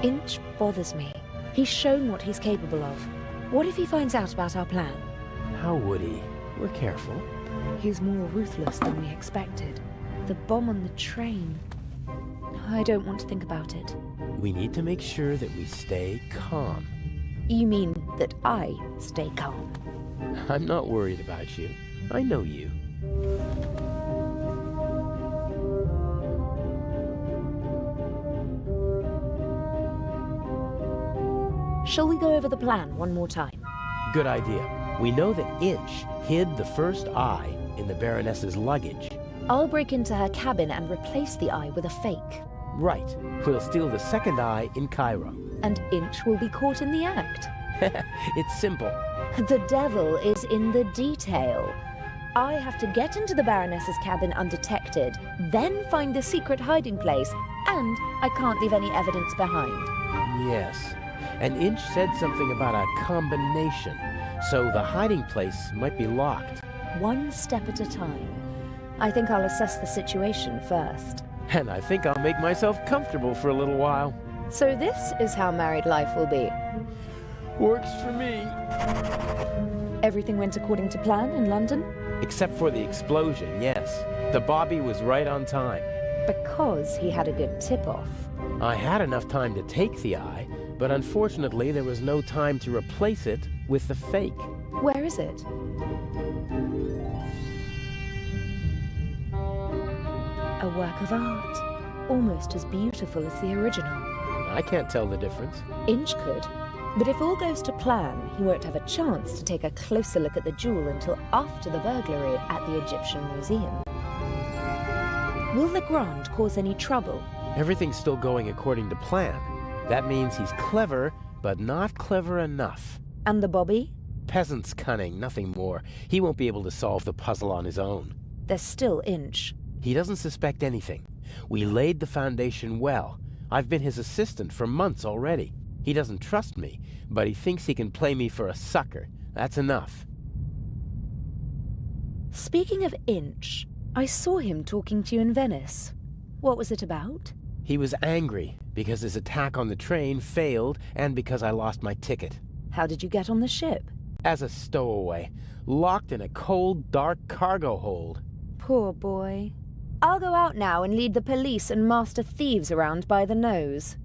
Inch bothers me. He's shown what he's capable of. What if he finds out about our plan? How would he? We're careful. He's more ruthless than we expected. The bomb on the train. I don't want to think about it. We need to make sure that we stay calm. You mean that I stay calm? I'm not worried about you. I know you. Shall we go over the plan one more time? Good idea. We know that Inch hid the first eye in the Baroness's luggage. I'll break into her cabin and replace the eye with a fake. Right. We'll steal the second eye in Cairo. And Inch will be caught in the act. It's simple. The devil is in the detail. I have to get into the Baroness's cabin undetected, then find the secret hiding place, and I can't leave any evidence behind. Yes. And Inch said something about a combination, so the hiding place might be locked. One step at a time. I think I'll assess the situation first. And I think I'll make myself comfortable for a little while. So this is how married life will be. Works for me. Everything went according to plan in London? Except for the explosion, yes. The Bobby was right on time. Because he had a good tip-off. I had enough time to take the eye, but unfortunately there was no time to replace it with the fake. Where is it? A work of art. Almost as beautiful as the original. I can't tell the difference. Inch could. But if all goes to plan, he won't have a chance to take a closer look at the jewel until after the burglary at the Egyptian Museum. Will Legrand cause any trouble? Everything's still going according to plan. That means he's clever, but not clever enough. And the Bobby? Peasant's cunning, nothing more. He won't be able to solve the puzzle on his own. There's still Inch. He doesn't suspect anything. We laid the foundation well. I've been his assistant for months already. He doesn't trust me, but he thinks he can play me for a sucker. That's enough. Speaking of Inch, I saw him talking to you in Venice. What was it about? He was angry because his attack on the train failed and because I lost my ticket. How did you get on the ship? As a stowaway, locked in a cold, dark cargo hold. Poor boy. I'll go out now and lead the police and master thieves around by the nose.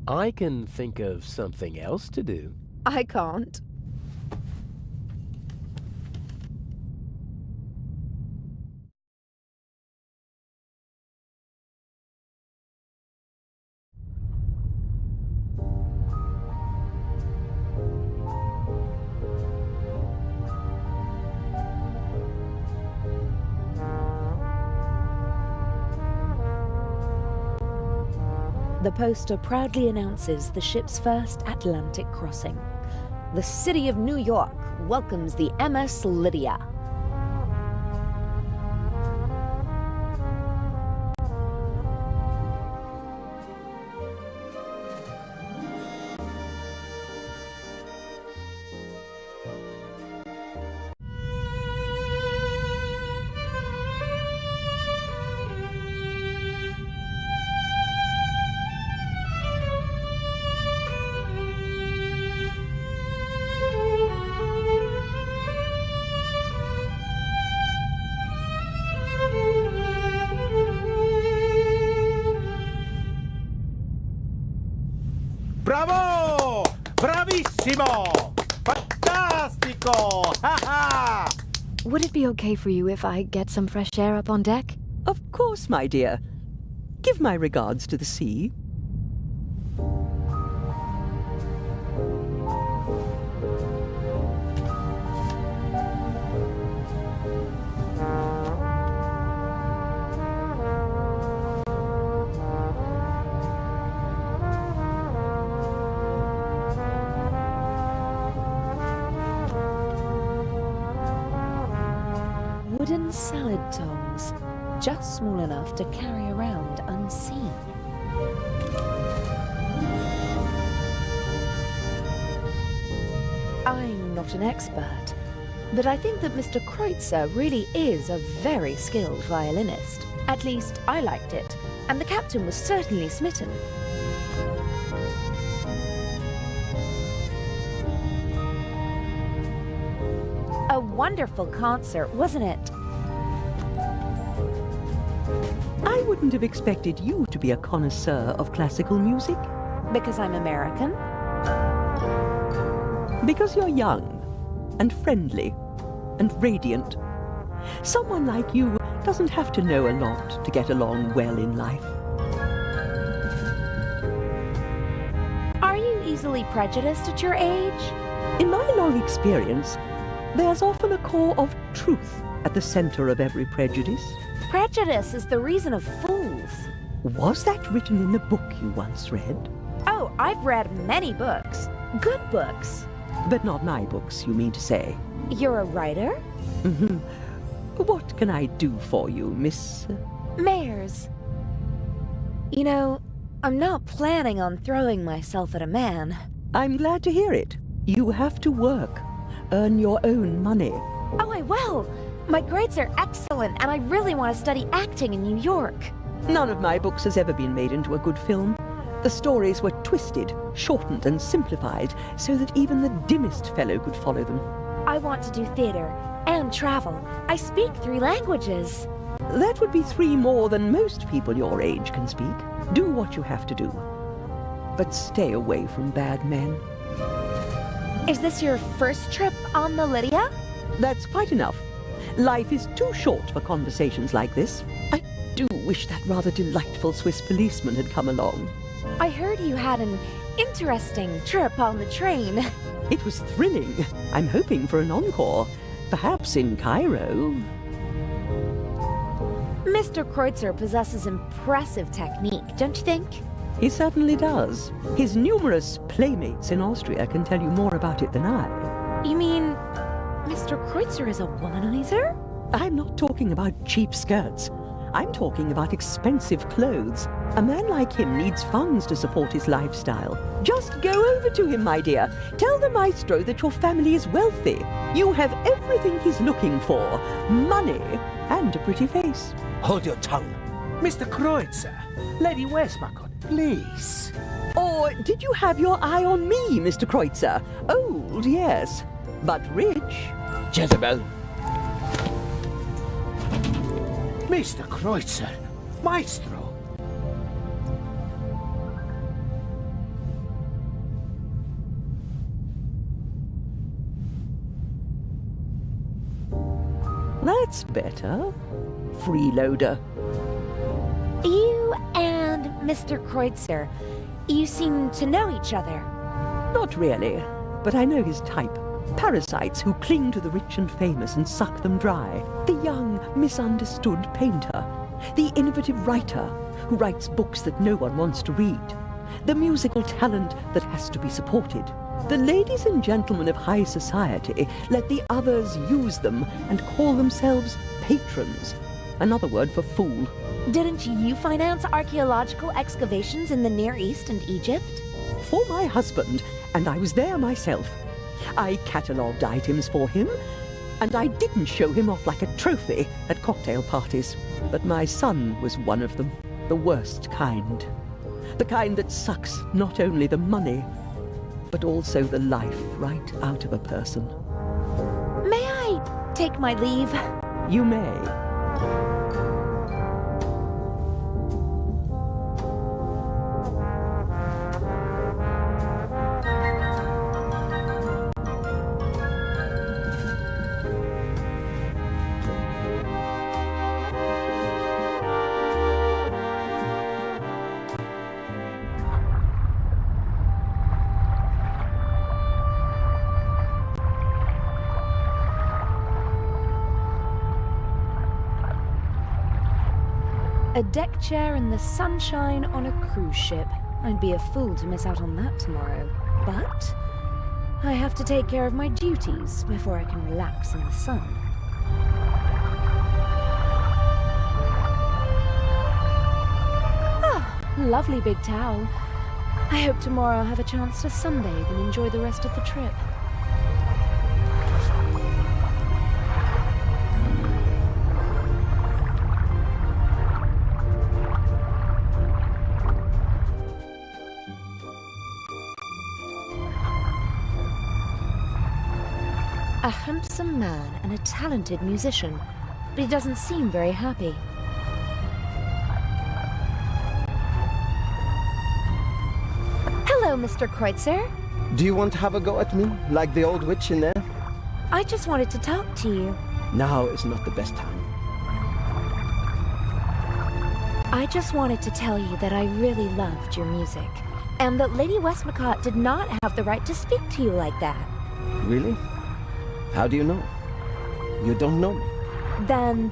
I can think of something else to do. I can't. The poster proudly announces the ship's first Atlantic crossing. The city of New York welcomes the MS Lydia. Bravo! Bravissimo! Fantastico! Ha ha! Would it be okay for you if I get some fresh air up on deck? Of course, my dear. Give my regards to the sea. Wooden salad tongs, just small enough to carry around unseen. I'm not an expert, but I think that Mr. Kreutzer really is a very skilled violinist. At least I liked it, and the captain was certainly smitten. wonderful concert, wasn't it? I wouldn't have expected you to be a connoisseur of classical music. Because I'm American? Because you're young, and friendly, and radiant. Someone like you doesn't have to know a lot to get along well in life. Are you easily prejudiced at your age? In my long experience, there's often a core of truth at the center of every prejudice. Prejudice is the reason of fools. Was that written in the book you once read? Oh, I've read many books. Good books. But not my books, you mean to say? You're a writer? Mm-hmm. What can I do for you, Miss... Mayors. You know, I'm not planning on throwing myself at a man. I'm glad to hear it. You have to work, earn your own money. Oh, I will. My grades are excellent, and I really want to study acting in New York. None of my books has ever been made into a good film. The stories were twisted, shortened, and simplified so that even the dimmest fellow could follow them. I want to do theater and travel. I speak 3 languages. That would be 3 more than most people your age can speak. Do what you have to do. But stay away from bad men. Is this your first trip on the Lydia? That's quite enough. Life is too short for conversations like this. I do wish that rather delightful Swiss policeman had come along. I heard you had an interesting trip on the train. It was thrilling. I'm hoping for an encore. Perhaps in Cairo. Mr. Kreutzer possesses impressive technique, don't you think? He certainly does. His numerous playmates in Austria can tell you more about it than I. You mean Mr. Kreutzer is a womanizer? I'm not talking about cheap skirts. I'm talking about expensive clothes. A man like him needs funds to support his lifestyle. Just go over to him, my dear. Tell the maestro that your family is wealthy. You have everything he's looking for. Money and a pretty face. Hold your tongue. Mr. Kreutzer, Lady Westmacott, please. Or did you have your eye on me, Mr. Kreutzer? Old, yes, but rich. Jezebel. Mr. Kreutzer, Maestro. That's better. Freeloader. You and Mr. Kreutzer, you seem to know each other. Not really, but I know his type. Parasites who cling to the rich and famous and suck them dry. The young, misunderstood painter. The innovative writer who writes books that no one wants to read. The musical talent that has to be supported. The ladies and gentlemen of high society let the others use them and call themselves patrons. Another word for fool. Didn't you finance archaeological excavations in the Near East and Egypt? For my husband, and I was there myself. I catalogued items for him, and I didn't show him off like a trophy at cocktail parties. But my son was one of them, the worst kind. The kind that sucks not only the money, but also the life right out of a person. May I take my leave? You may. A deck chair in the sunshine on a cruise ship. I'd be a fool to miss out on that tomorrow. But I have to take care of my duties before I can relax in the sun. Ah, lovely big towel. I hope tomorrow I'll have a chance to sunbathe and enjoy the rest of the trip. A handsome man and a talented musician, but he doesn't seem very happy. Hello, Mr. Kreutzer. Do you want to have a go at me, like the old witch in there? I just wanted to talk to you. Now is not the best time. I just wanted to tell you that I really loved your music, and that Lady Westmacott did not have the right to speak to you like that. Really? How do you know? You don't know me. Then,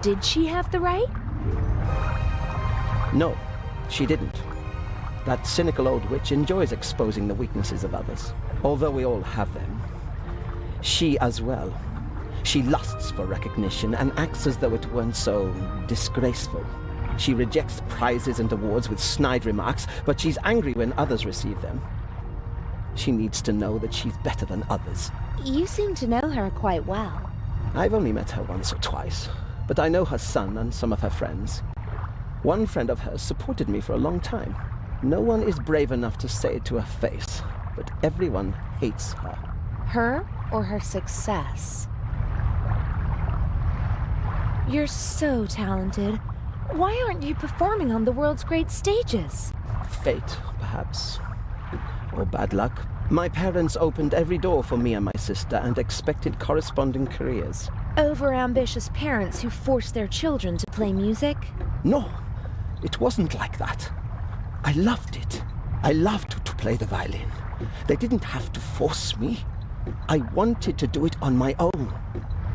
did she have the right? No, she didn't. That cynical old witch enjoys exposing the weaknesses of others, although we all have them. She as well. She lusts for recognition and acts as though it weren't so disgraceful. She rejects prizes and awards with snide remarks, but she's angry when others receive them. She needs to know that she's better than others. You seem to know her quite well. I've only met her once or twice, but I know her son and some of her friends. One friend of hers supported me for a long time. No one is brave enough to say it to her face, but everyone hates her. Her or her success? You're so talented. Why aren't you performing on the world's great stages? Fate, perhaps. Or bad luck. My parents opened every door for me and my sister and expected corresponding careers. Overambitious parents who force their children to play music? No, it wasn't like that. I loved it. I loved to play the violin. They didn't have to force me. I wanted to do it on my own.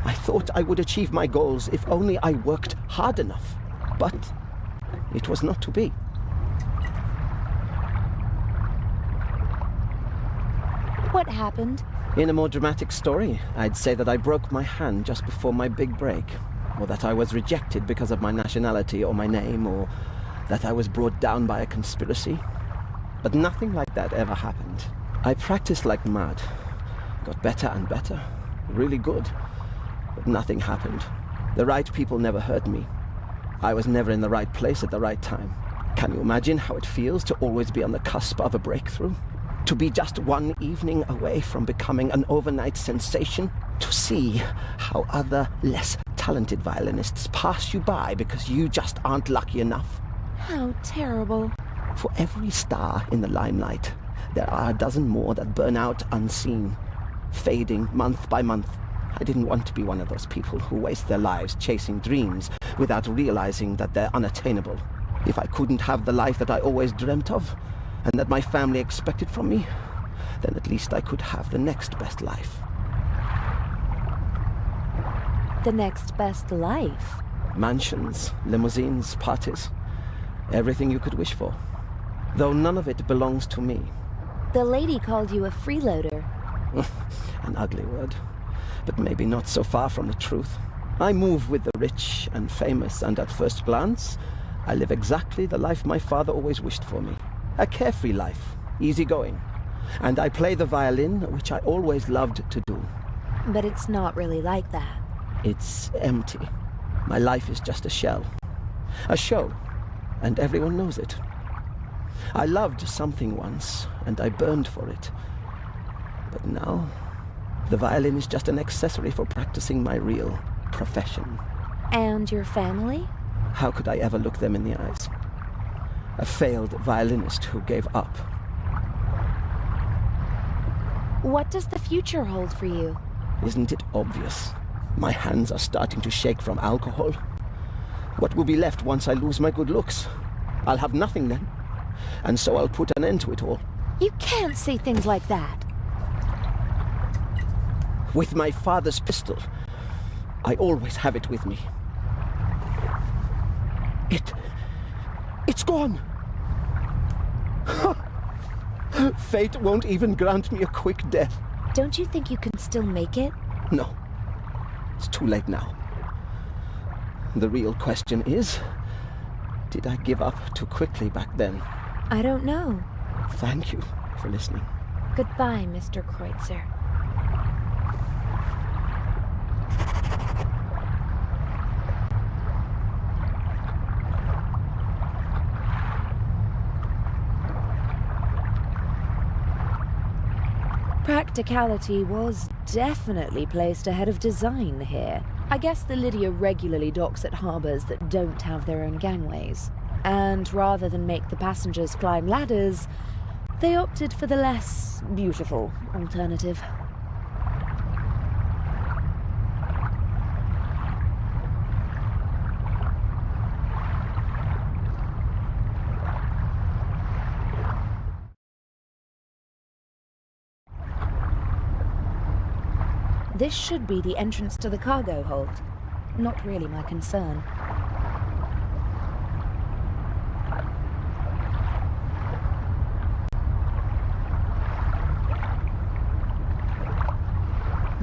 I thought I would achieve my goals if only I worked hard enough. But it was not to be. What happened? In a more dramatic story, I'd say that I broke my hand just before my big break, or that I was rejected because of my nationality or my name, or that I was brought down by a conspiracy. But nothing like that ever happened. I practiced like mad, got better and better, really good, but nothing happened. The right people never heard me. I was never in the right place at the right time. Can you imagine how it feels to always be on the cusp of a breakthrough? To be just one evening away from becoming an overnight sensation? To see how other, less talented violinists pass you by because you just aren't lucky enough? How terrible. For every star in the limelight, there are a dozen more that burn out unseen, fading month by month. I didn't want to be one of those people who waste their lives chasing dreams without realizing that they're unattainable. If I couldn't have the life that I always dreamt of, and that my family expected from me, then at least I could have the next best life. The next best life? Mansions, limousines, parties, everything you could wish for. Though none of it belongs to me. The lady called you a freeloader. An ugly word, but maybe not so far from the truth. I move with the rich and famous, and at first glance, I live exactly the life my father always wished for me. A carefree life, easygoing. And I play the violin, which I always loved to do. But it's not really like that. It's empty. My life is just a shell. A show, and everyone knows it. I loved something once, and I burned for it. But now, the violin is just an accessory for practicing my real profession. And your family? How could I ever look them in the eyes? A failed violinist who gave up. What does the future hold for you? Isn't it obvious? My hands are starting to shake from alcohol. What will be left once I lose my good looks? I'll have nothing then. And so I'll put an end to it all. You can't say things like that. With my father's pistol. I always have it with me. It's gone! Fate won't even grant me a quick death. Don't you think you can still make it? No. It's too late now. The real question is, did I give up too quickly back then? I don't know. Thank you for listening. Goodbye, Mr. Kreutzer. Practicality was definitely placed ahead of design here. I guess the Lydia regularly docks at harbours that don't have their own gangways. And rather than make the passengers climb ladders, they opted for the less beautiful alternative. This should be the entrance to the cargo hold. Not really my concern.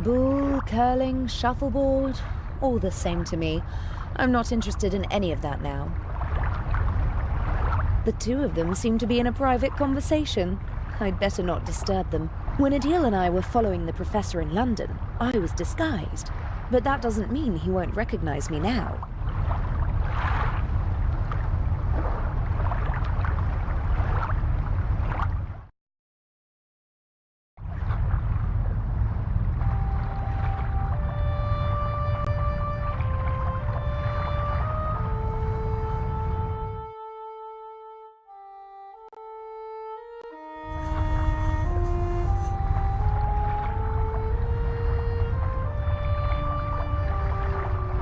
Bull, curling, shuffleboard, all the same to me. I'm not interested in any of that now. The two of them seem to be in a private conversation. I'd better not disturb them. When Adil and I were following the professor in London, I was disguised. But that doesn't mean he won't recognize me now.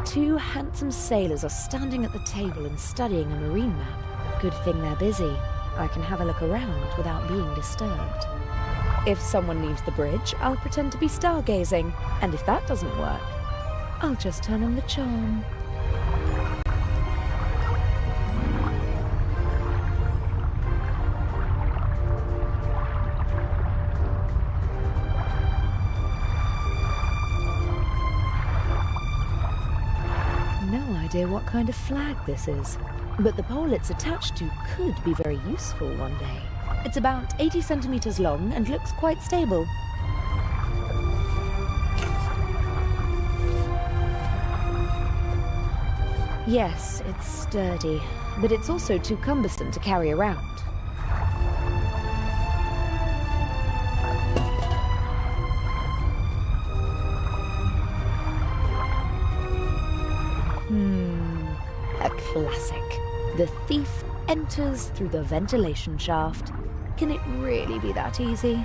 Two handsome sailors are standing at the table and studying a marine map. Good thing they're busy. I can have a look around without being disturbed. If someone leaves the bridge, I'll pretend to be stargazing. And if that doesn't work, I'll just turn on the charm. Idea what kind of flag this is, but the pole it's attached to could be very useful one day. It's about 80 centimeters long and looks quite stable. Yes, it's sturdy, but it's also too cumbersome to carry around. A classic. The thief enters through the ventilation shaft. Can it really be that easy?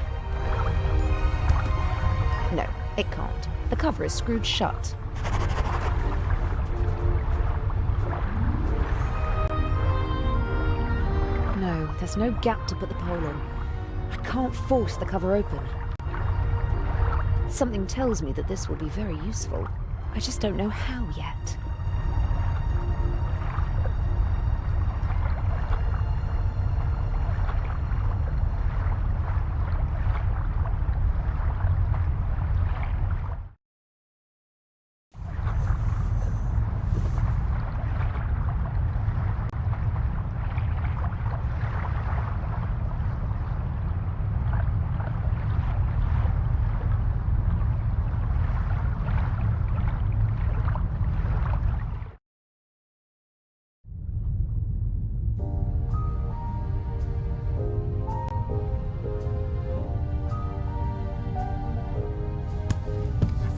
No, it can't. The cover is screwed shut. No, there's no gap to put the pole in. I can't force the cover open. Something tells me that this will be very useful. I just don't know how yet.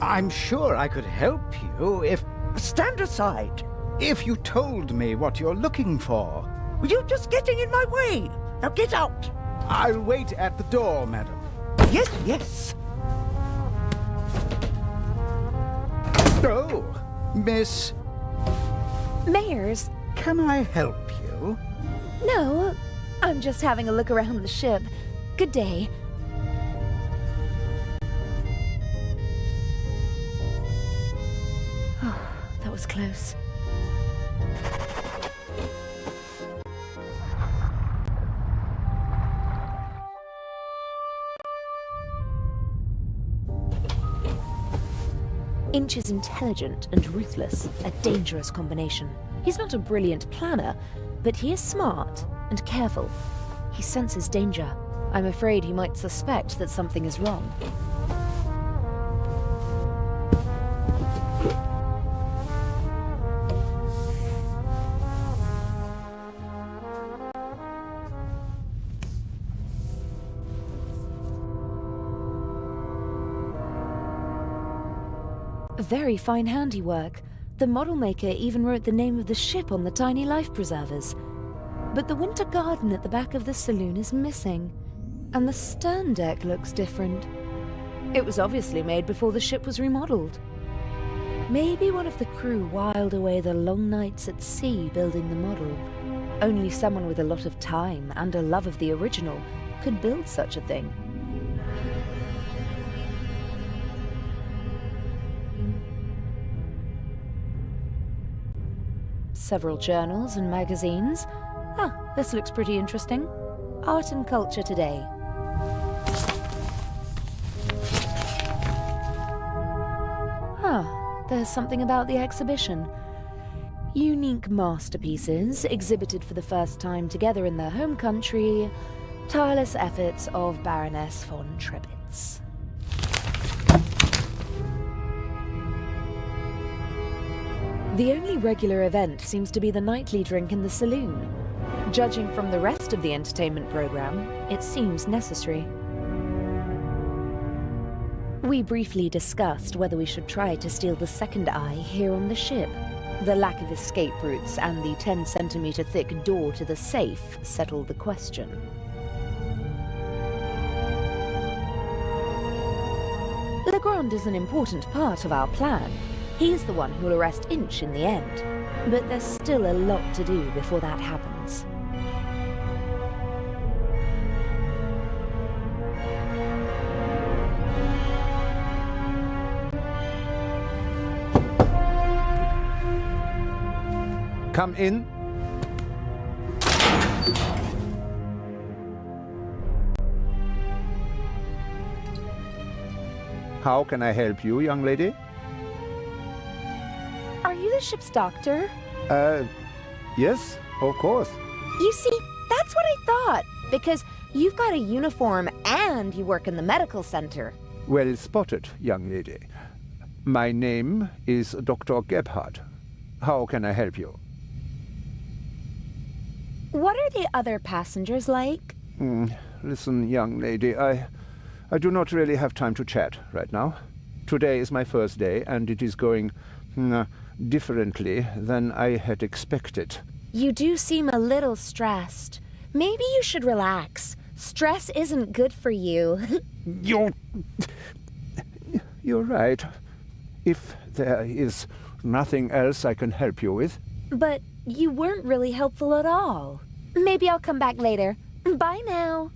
I'm sure I could help you if... Stand aside. if you told me what you're looking for. You're just getting in my way. Now get out. I'll wait at the door, madam. Yes, yes. Oh, Miss... Mayors? Can I help you? No, I'm just having a look around the ship. Good day. Oh, that was close. Inch is intelligent and ruthless, a dangerous combination. He's not a brilliant planner, but he is smart and careful. He senses danger. I'm afraid he might suspect that something is wrong. Very fine handiwork. The model maker even wrote the name of the ship on the tiny life preservers. But the winter garden at the back of the saloon is missing, and the stern deck looks different. It was obviously made before the ship was remodeled. Maybe one of the crew whiled away the long nights at sea building the model. Only someone with a lot of time and a love of the original could build such a thing. Several journals and magazines. Ah, this looks pretty interesting. Art and Culture Today. Ah, there's something about the exhibition. Unique masterpieces exhibited for the first time together in their home country. Tireless efforts of Baroness von Trebitz. The only regular event seems to be the nightly drink in the saloon. Judging from the rest of the entertainment program, it seems necessary. We briefly discussed whether we should try to steal the second eye here on the ship. The lack of escape routes and the 10-centimeter thick door to the safe settled the question. Legrand is an important part of our plan. He's the one who'll arrest Inch in the end. But there's still a lot to do before that happens. Come in. How can I help you, young lady? Are you the ship's doctor? Yes, of course. You see, that's what I thought. Because you've got a uniform and you work in the medical center. Well spotted, young lady. My name is Dr. Gebhardt. How can I help you? What are the other passengers like? Listen, young lady, I do not really have time to chat right now. Today is my first day, and it is going differently than I had expected. You do seem a little stressed. Maybe you should relax. Stress isn't good for you. You're right. If there is nothing else I can help you with. But you weren't really helpful at all. Maybe I'll come back later. Bye now.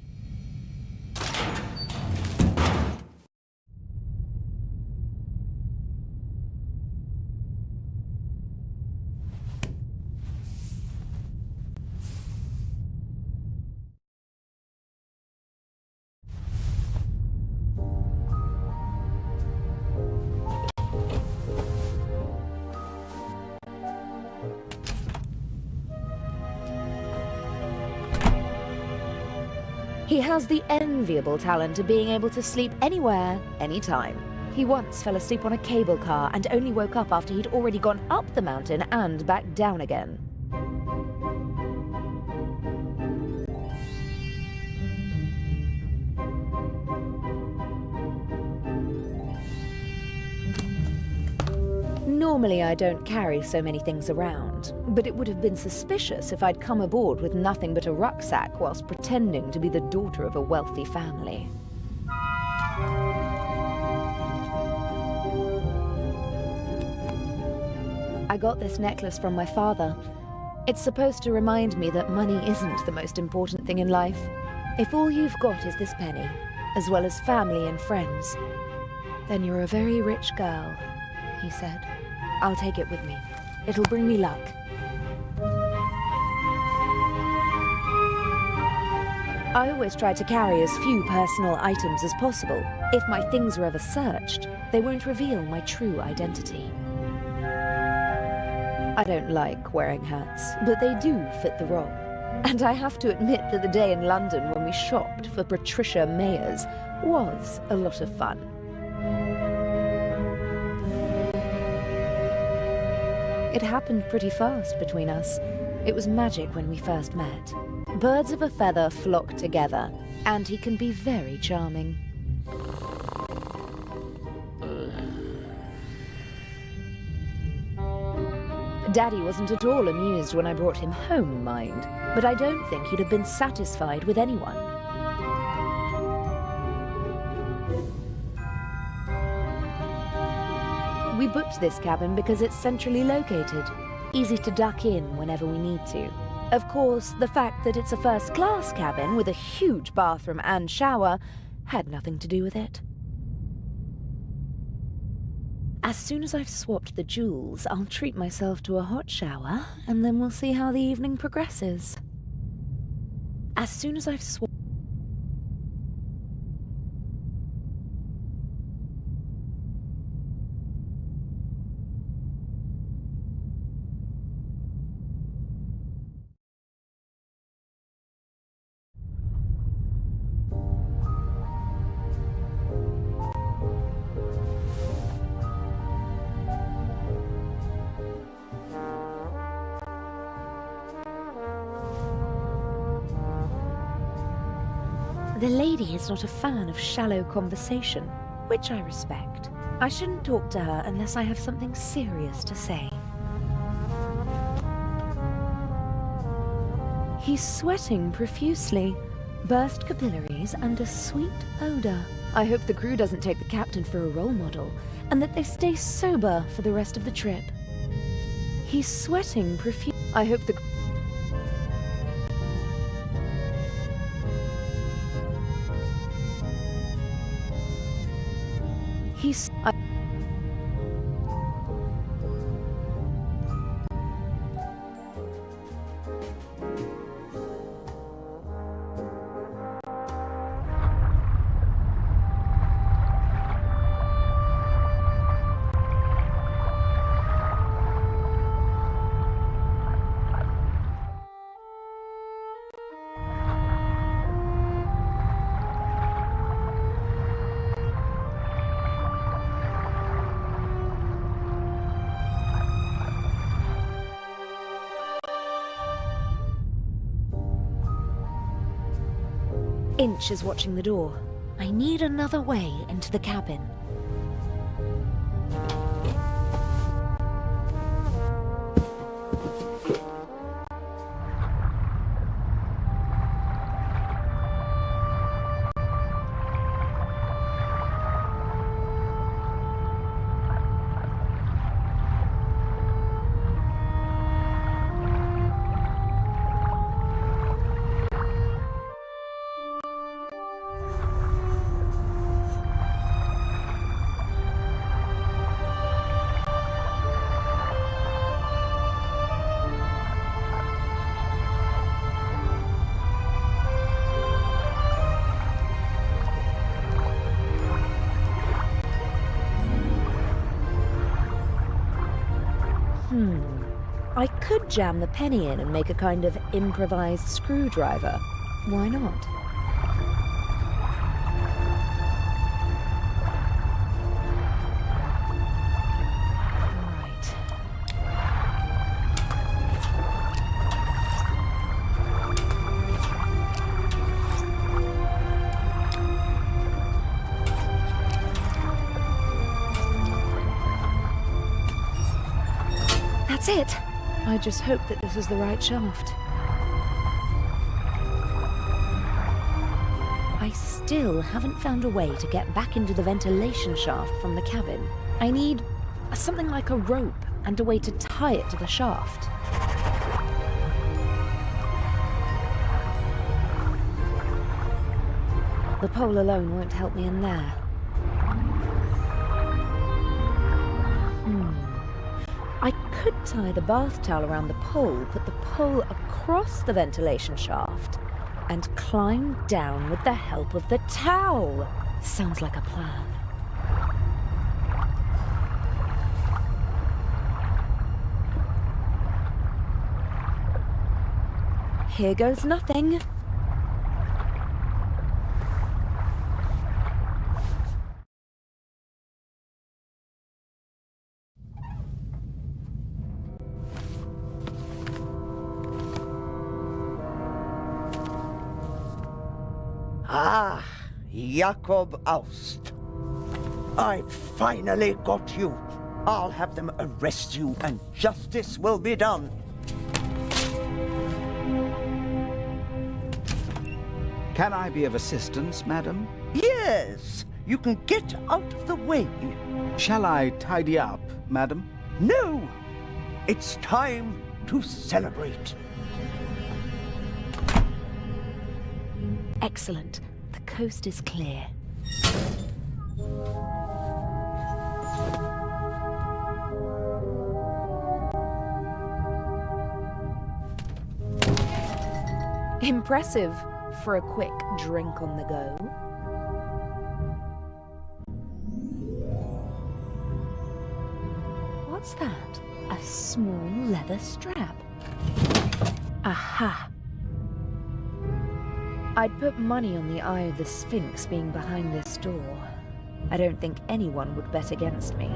He has the enviable talent of being able to sleep anywhere, anytime. He once fell asleep on a cable car and only woke up after he'd already gone up the mountain and back down again. Normally I don't carry so many things around, but it would have been suspicious if I'd come aboard with nothing but a rucksack whilst pretending to be the daughter of a wealthy family. I got this necklace from my father. It's supposed to remind me that money isn't the most important thing in life. If all you've got is this penny, as well as family and friends, then you're a very rich girl, he said. I'll take it with me. It'll bring me luck. I always try to carry as few personal items as possible. If my things are ever searched, they won't reveal my true identity. I don't like wearing hats, but they do fit the role. And I have to admit that the day in London when we shopped for Patricia Mayers was a lot of fun. It happened pretty fast between us. It was magic when we first met. Birds of a feather flock together, and he can be very charming. Daddy wasn't at all amused when I brought him home, mind, but I don't think he'd have been satisfied with anyone. We booked this cabin because it's centrally located, easy to duck in whenever we need to. Of course, the fact that it's a first-class cabin with a huge bathroom and shower had nothing to do with it. As soon as I've swapped the jewels, I'll treat myself to a hot shower, and then we'll see how the evening progresses. As soon as I've swapped... The lady is not a fan of shallow conversation, which I respect. I shouldn't talk to her unless I have something serious to say. He's sweating profusely, burst capillaries and a sweet odor. I hope the crew doesn't take the captain for a role model, and that they stay sober for the rest of the trip. He's sweating profusely. I hope the... He's... Inch is watching the door. I need another way into the cabin. I could jam the penny in and make a kind of improvised screwdriver. Why not? That's it! I just hope that this is the right shaft. I still haven't found a way to get back into the ventilation shaft from the cabin. I need something like a rope and a way to tie it to the shaft. The pole alone won't help me in there. I could tie the bath towel around the pole, put the pole across the ventilation shaft, and climb down with the help of the towel. Sounds like a plan. Here goes nothing. Ah, Jakob Aust. I finally got you. I'll have them arrest you and justice will be done. Can I be of assistance, madam? Yes, you can get out of the way. Shall I tidy up, madam? No, it's time to celebrate. Excellent. The coast is clear. Impressive for a quick drink on the go. What's that? A small leather strap. Aha! I'd put money on the Eye of the Sphinx being behind this door. I don't think anyone would bet against me.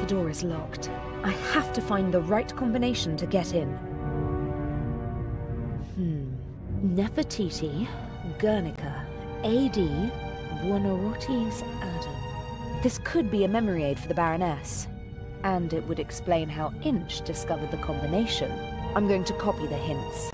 The door is locked. I have to find the right combination to get in. Nefertiti, Guernica, A.D., Buonarroti's Adam. This could be a memory aid for the Baroness. And it would explain how Inch discovered the combination. I'm going to copy the hints.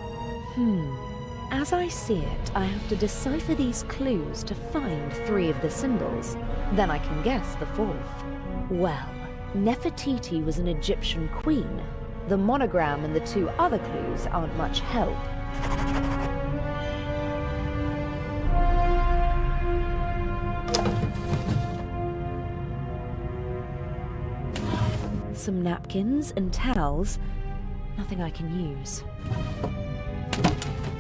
As I see it, I have to decipher these clues to find 3 of the symbols. Then I can guess the 4th. Well, Nefertiti was an Egyptian queen. The monogram and the 2 other clues aren't much help. Some napkins and towels. Nothing I can use.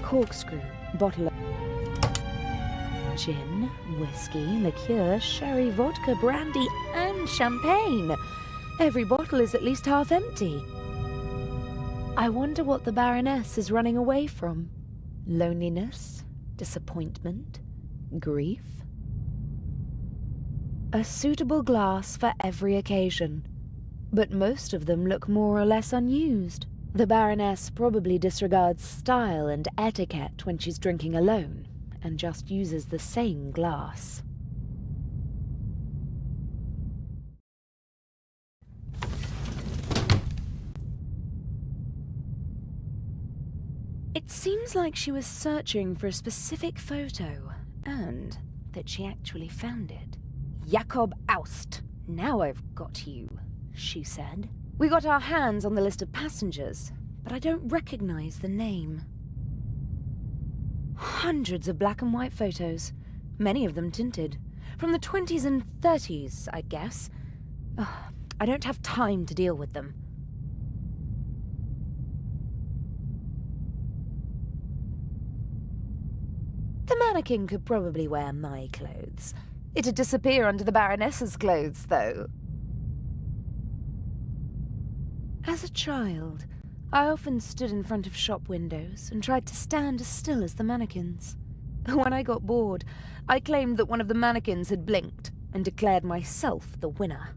Corkscrew, bottle of gin, whiskey, liqueur, sherry, vodka, brandy, and champagne. Every bottle is at least half empty. I wonder what the Baroness is running away from. Loneliness, disappointment, grief. A suitable glass for every occasion. But most of them look more or less unused. The Baroness probably disregards style and etiquette when she's drinking alone, and just uses the same glass. It seems like she was searching for a specific photo, and that she actually found it. Jakob Aust, now I've got you, she said. We got our hands on the list of passengers, but I don't recognize the name. Hundreds of black and white photos, many of them tinted. From the 20s and 30s, I'd guess. I don't have time to deal with them. The mannequin could probably wear my clothes. It'd disappear under the Baroness's clothes, though. As a child, I often stood in front of shop windows and tried to stand as still as the mannequins. When I got bored, I claimed that one of the mannequins had blinked and declared myself the winner.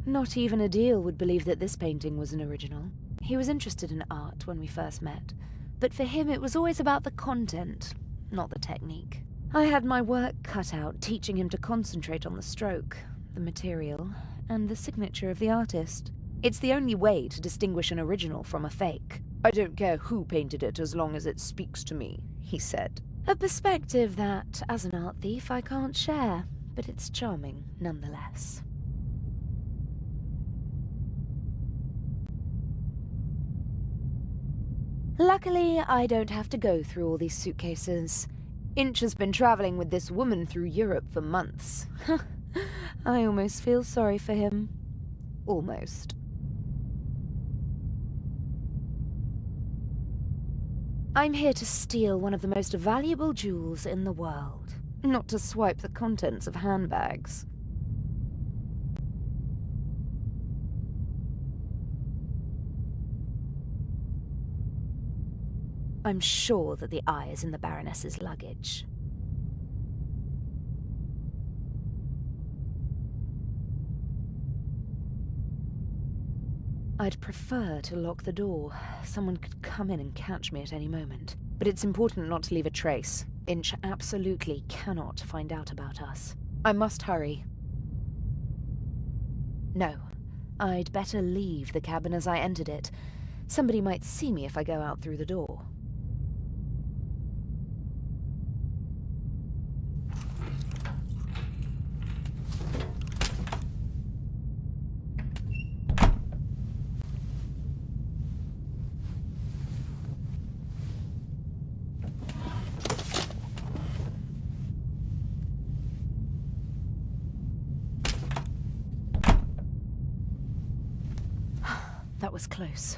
Not even Adil would believe that this painting was an original. He was interested in art when we first met, but for him it was always about the content, not the technique. I had my work cut out teaching him to concentrate on the stroke, the material, and the signature of the artist. It's the only way to distinguish an original from a fake. I don't care who painted it as long as it speaks to me, he said. A perspective that, as an art thief, I can't share, but it's charming nonetheless. Luckily, I don't have to go through all these suitcases. Inch has been traveling with this woman through Europe for months. I almost feel sorry for him. Almost. I'm here to steal one of the most valuable jewels in the world, not to swipe the contents of handbags. I'm sure that the eye is in the Baroness's luggage. I'd prefer to lock the door. Someone could come in and catch me at any moment. But it's important not to leave a trace. Inch absolutely cannot find out about us. I must hurry. No, I'd better leave the cabin as I entered it. Somebody might see me if I go out through the door. That was close.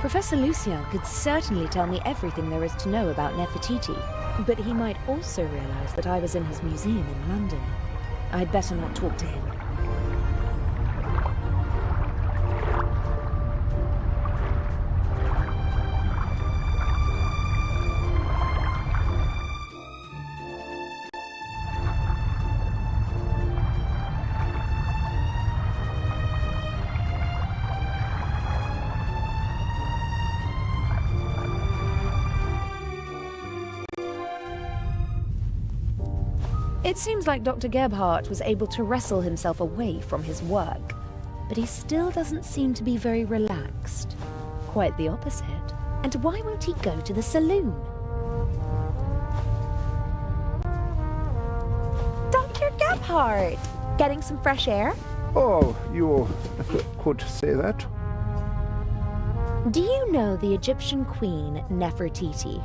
Professor Lucien could certainly tell me everything there is to know about Nefertiti, but he might also realize that I was in his museum in London. I'd better not talk to him. It seems like Dr. Gebhardt was able to wrestle himself away from his work, but he still doesn't seem to be very relaxed. Quite the opposite. And why won't he go to the saloon? Dr. Gebhardt! Getting some fresh air? Oh, you could say that. Do you know the Egyptian queen Nefertiti?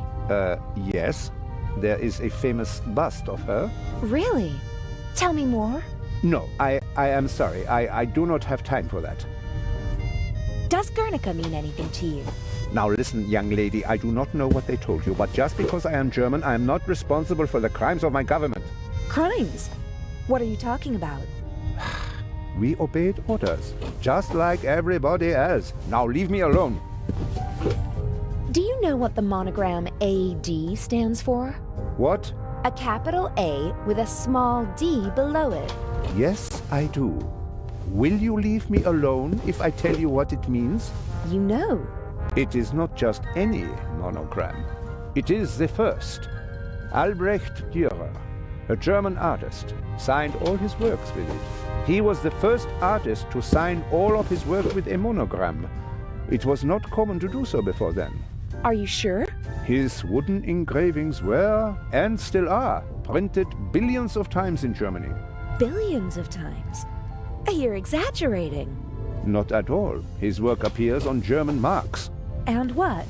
Yes. There is a famous bust of her. Really? Tell me more. No, I am sorry. I do not have time for that. Does Guernica mean anything to you? Now listen, young lady, I do not know what they told you, but just because I am German, I am not responsible for the crimes of my government. Crimes? What are you talking about? We obeyed orders, just like everybody else. Now leave me alone. Do you know what the monogram AD stands for? What? A capital A with a small d below it. Yes, I do. Will you leave me alone if I tell you what it means? You know. It is not just any monogram. It is the first. Albrecht Dürer, a German artist, signed all his works with it. He was the first artist to sign all of his work with a monogram. It was not common to do so before then. Are you sure? His wooden engravings were, and still are, printed billions of times in Germany. Billions of times? You're exaggerating. Not at all. His work appears on German marks. And what?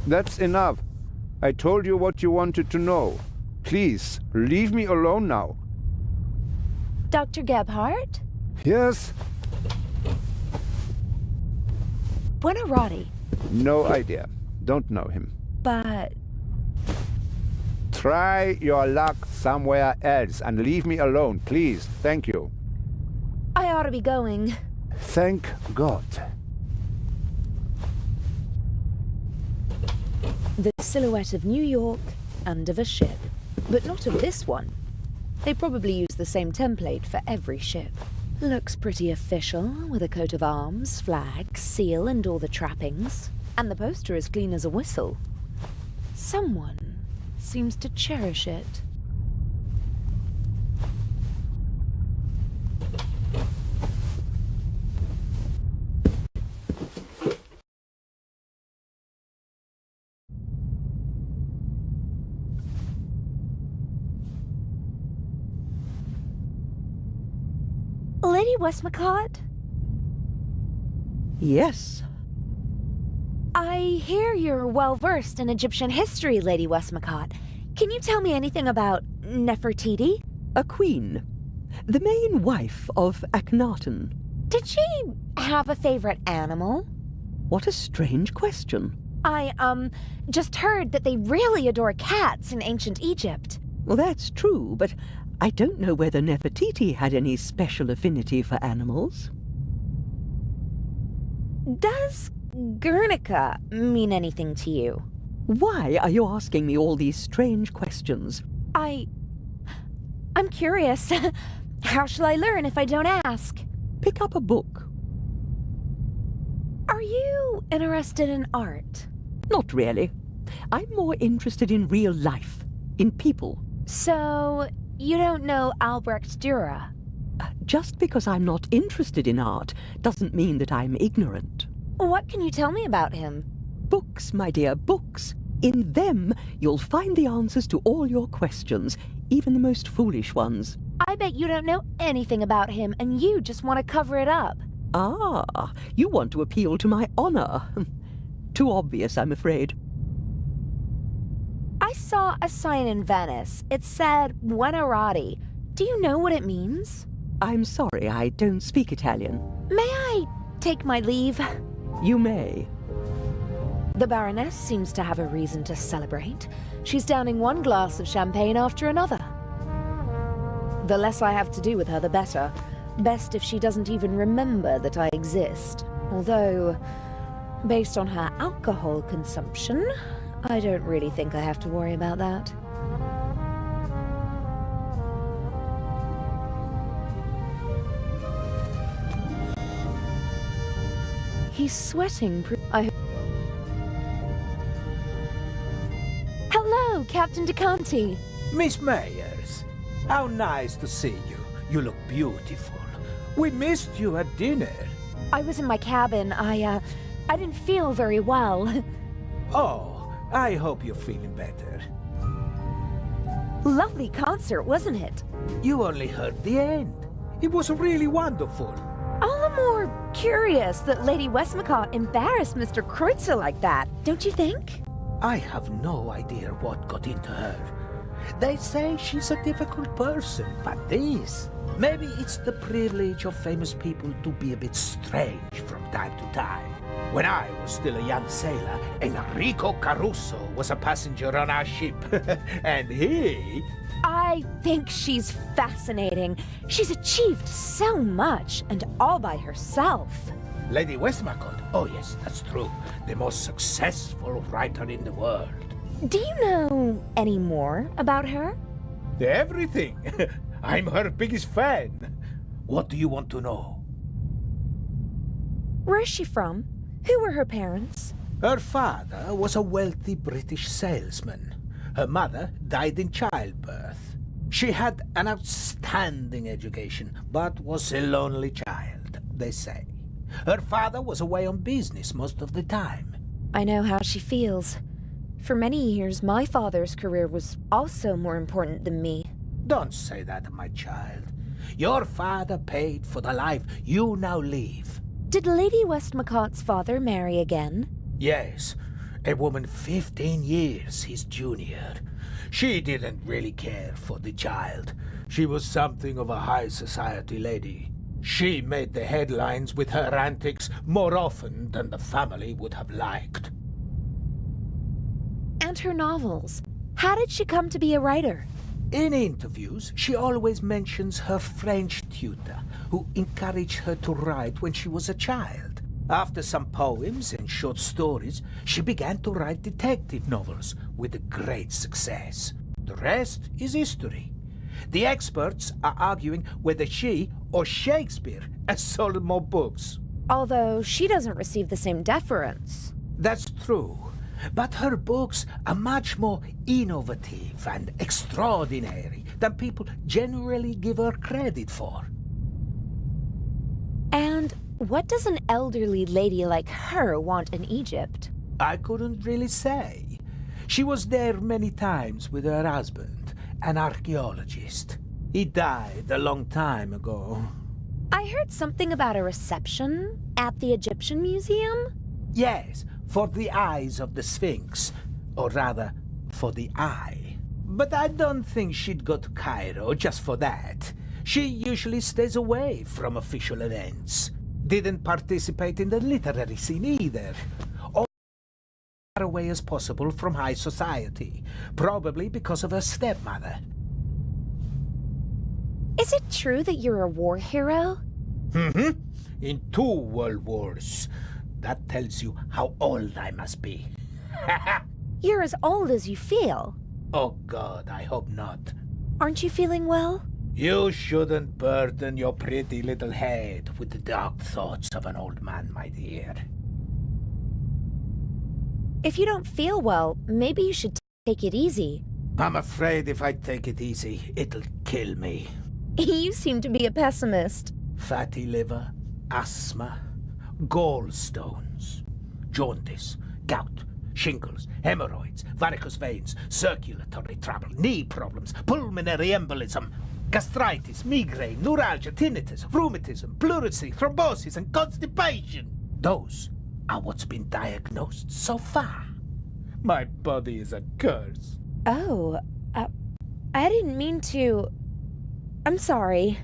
That's enough. I told you what you wanted to know. Please, leave me alone now. Dr. Gebhardt? Yes? Buonarroti. No idea. Don't know him. But... Try your luck somewhere else and leave me alone, please. Thank you. I ought to be going. Thank God. The silhouette of New York and of a ship. But not of this one. They probably use the same template for every ship. Looks pretty official, with a coat of arms, flag, seal, and all the trappings. And the poster as clean as a whistle. Someone seems to cherish it. Lady Westmacott? Yes. I hear you're well-versed in Egyptian history, Lady Westmacott. Can you tell me anything about Nefertiti? A queen. The main wife of Akhenaten. Did she have a favorite animal? What a strange question. I, just heard that they really adore cats in ancient Egypt. Well, that's true, but I don't know whether Nefertiti had any special affinity for animals. Does Guernica mean anything to you? Why are you asking me all these strange questions? I'm curious. How shall I learn if I don't ask? Pick up a book. Are you interested in art? Not really. I'm more interested in real life, in people. So, you don't know Albrecht Dürer? Just because I'm not interested in art doesn't mean that I'm ignorant. What can you tell me about him? Books, my dear, books. In them, you'll find the answers to all your questions, even the most foolish ones. I bet you don't know anything about him, and you just want to cover it up. Ah, you want to appeal to my honor. Too obvious, I'm afraid. I saw a sign in Venice. It said Buonarroti. Do you know what it means? I'm sorry, I don't speak Italian. May I take my leave? You may. The Baroness seems to have a reason to celebrate. She's downing one glass of champagne after another. The less I have to do with her, the better. Best if she doesn't even remember that I exist. Although, based on her alcohol consumption, I don't really think I have to worry about that. He's sweating. Hello, Captain DeCanti. Miss Mayers, how nice to see you. You look beautiful. We missed you at dinner. I was in my cabin. I didn't feel very well. Oh, I hope you're feeling better. Lovely concert, wasn't it? You only heard the end. It was really wonderful. All the more curious that Lady Westmacott embarrassed Mr. Kreutzer like that, don't you think? I have no idea what got into her. They say she's a difficult person, but this... Maybe it's the privilege of famous people to be a bit strange from time to time. When I was still a young sailor, Enrico Caruso was a passenger on our ship. And he... I think she's fascinating. She's achieved so much, and all by herself. Lady Westmacott? Oh yes, that's true. The most successful writer in the world. Do you know any more about her? Everything. I'm her biggest fan. What do you want to know? Where is she from? Who were her parents? Her father was a wealthy British salesman. Her mother died in childbirth. She had an outstanding education, but was a lonely child, they say. Her father was away on business most of the time. I know how she feels. For many years, my father's career was also more important than me. Don't say that, my child. Your father paid for the life you now live. Did Lady Westmacott's father marry again? Yes, a woman 15 years his junior. She didn't really care for the child. She was something of a high society lady. She made the headlines with her antics more often than the family would have liked. And her novels. How did she come to be a writer? In interviews, she always mentions her French tutor, who encouraged her to write when she was a child. After some poems and short stories, she began to write detective novels with great success. The rest is history. The experts are arguing whether she or Shakespeare has sold more books. Although she doesn't receive the same deference. That's true. But her books are much more innovative and extraordinary than people generally give her credit for. And what does an elderly lady like her want in Egypt? I couldn't really say. She was there many times with her husband, an archaeologist. He died a long time ago. I heard something about a reception at the Egyptian Museum. Yes, for the eyes of the Sphinx. Or rather, for the eye. But I don't think she'd go to Cairo just for that. She usually stays away from official events. Didn't participate in the literary scene either. Or as far away as possible from high society. Probably because of her stepmother. Is it true that you're a war hero? Mm-hmm. In 2 world wars. That tells you how old I must be. You're as old as you feel. Oh God, I hope not. Aren't you feeling well? You shouldn't burden your pretty little head with the dark thoughts of an old man, my dear. If you don't feel well, maybe you should take it easy. I'm afraid if I take it easy, it'll kill me. You seem to be a pessimist. Fatty liver, asthma, gallstones, jaundice, gout, shingles, hemorrhoids, varicose veins, circulatory trouble, knee problems, pulmonary embolism, gastritis, migraine, neuralgia, tinnitus, rheumatism, pleurisy, thrombosis, and constipation. Those are what's been diagnosed so far. My body is a curse. Oh, I didn't mean to... I'm sorry.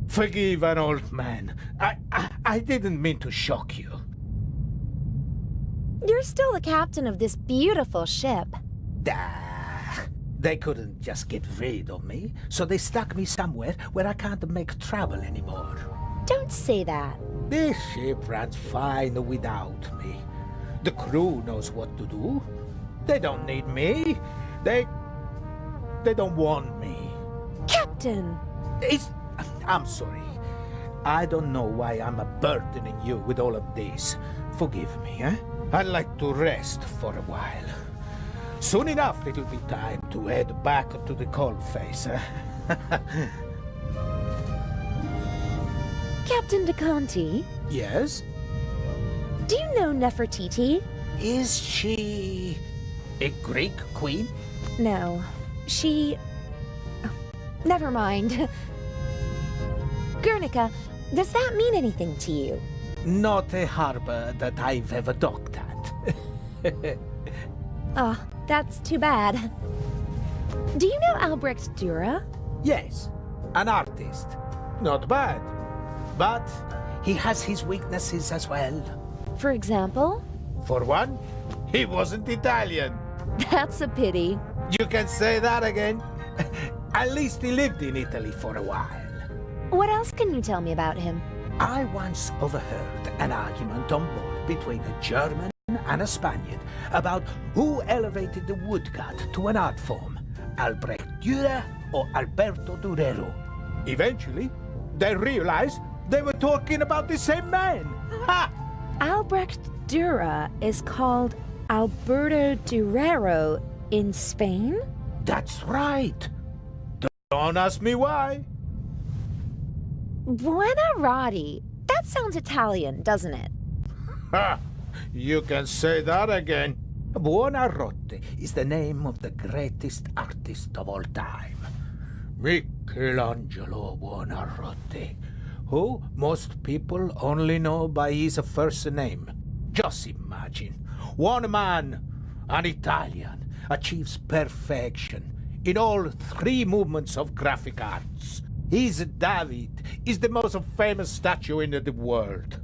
Forgive an old man. I didn't mean to shock you. You're still the captain of this beautiful ship. They couldn't just get rid of me, so they stuck me somewhere where I can't make trouble anymore. Don't say that. This ship runs fine without me. The crew knows what to do. They don't need me. They don't want me. Captain! I'm sorry. I don't know why I'm burdening you with all of this. Forgive me, eh? I'd like to rest for a while. Soon enough, it'll be time to head back to the coalface. Captain DeConti? Yes? Do you know Nefertiti? Is she a Greek queen? No. She... Oh, never mind. Guernica, does that mean anything to you? Not a harbor that I've ever docked at. Oh, that's too bad. Do you know Albrecht Dürer? Yes, an artist. Not bad. But he has his weaknesses as well. For example? For one, he wasn't Italian. That's a pity. You can say that again. At least he lived in Italy for a while. What else can you tell me about him? I once overheard an argument on board between a German and a Spaniard about who elevated the woodcut to an art form, Albrecht Dürer or Alberto Durero. Eventually, they realized they were talking about the same man. Ha! Albrecht Dürer is called Alberto Durero in Spain? That's right. Don't ask me why. Buonarroti. That sounds Italian, doesn't it? Ha! You can say that again. Buonarroti is the name of the greatest artist of all time, Michelangelo Buonarroti, who most people only know by his first name. Just imagine, one man, an Italian, achieves perfection in all 3 movements of graphic arts. His David is the most famous statue in the world.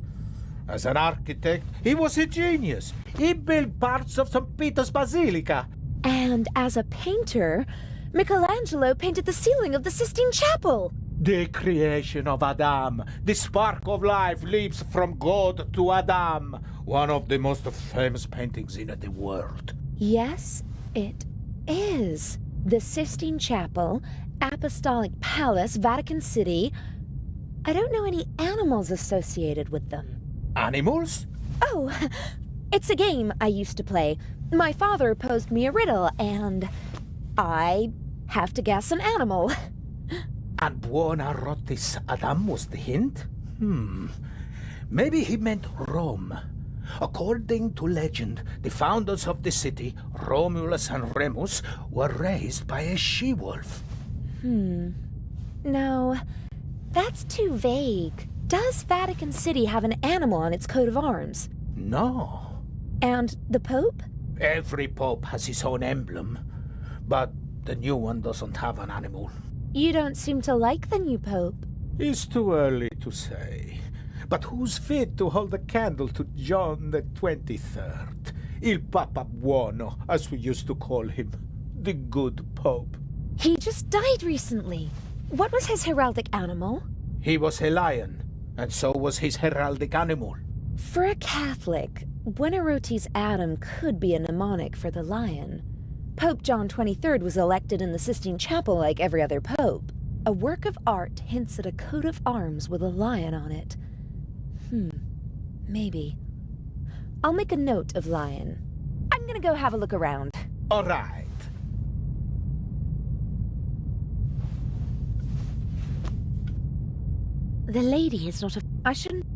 As an architect, he was a genius. He built parts of St. Peter's Basilica. And as a painter, Michelangelo painted the ceiling of the Sistine Chapel. The creation of Adam. The spark of life leaps from God to Adam. One of the most famous paintings in the world. Yes, it is. The Sistine Chapel, Apostolic Palace, Vatican City. I don't know any animals associated with them. Animals? Oh, it's a game I used to play. My father posed me a riddle, and I have to guess an animal. And Buonarroti's Adam was the hint? Maybe he meant Rome. According to legend, the founders of the city, Romulus and Remus, were raised by a she-wolf. No, that's too vague. Does Vatican City have an animal on its coat of arms? No. And the Pope? Every pope has his own emblem, but the new one doesn't have an animal. You don't seem to like the new Pope. It's too early to say. But who's fit to hold a candle to John the 23rd? Il Papa Buono, as we used to call him. The good Pope. He just died recently. What was his heraldic animal? He was a lion, and so was his heraldic animal. For a Catholic, Buonarroti's Adam could be a mnemonic for the lion. Pope John XXIII was elected in the Sistine Chapel like every other pope. A work of art hints at a coat of arms with a lion on it. Maybe. I'll make a note of lion. I'm gonna go have a look around. All right. The lady is not a... I shouldn't...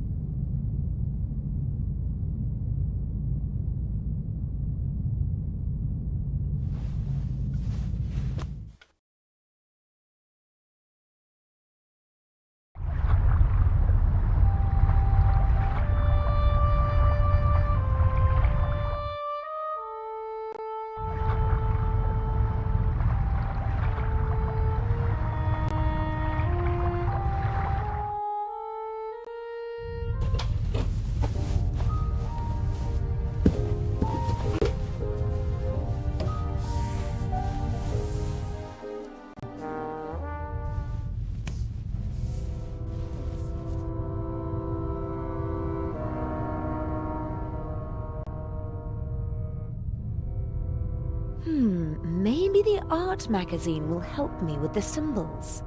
Maybe the art magazine will help me with the symbols.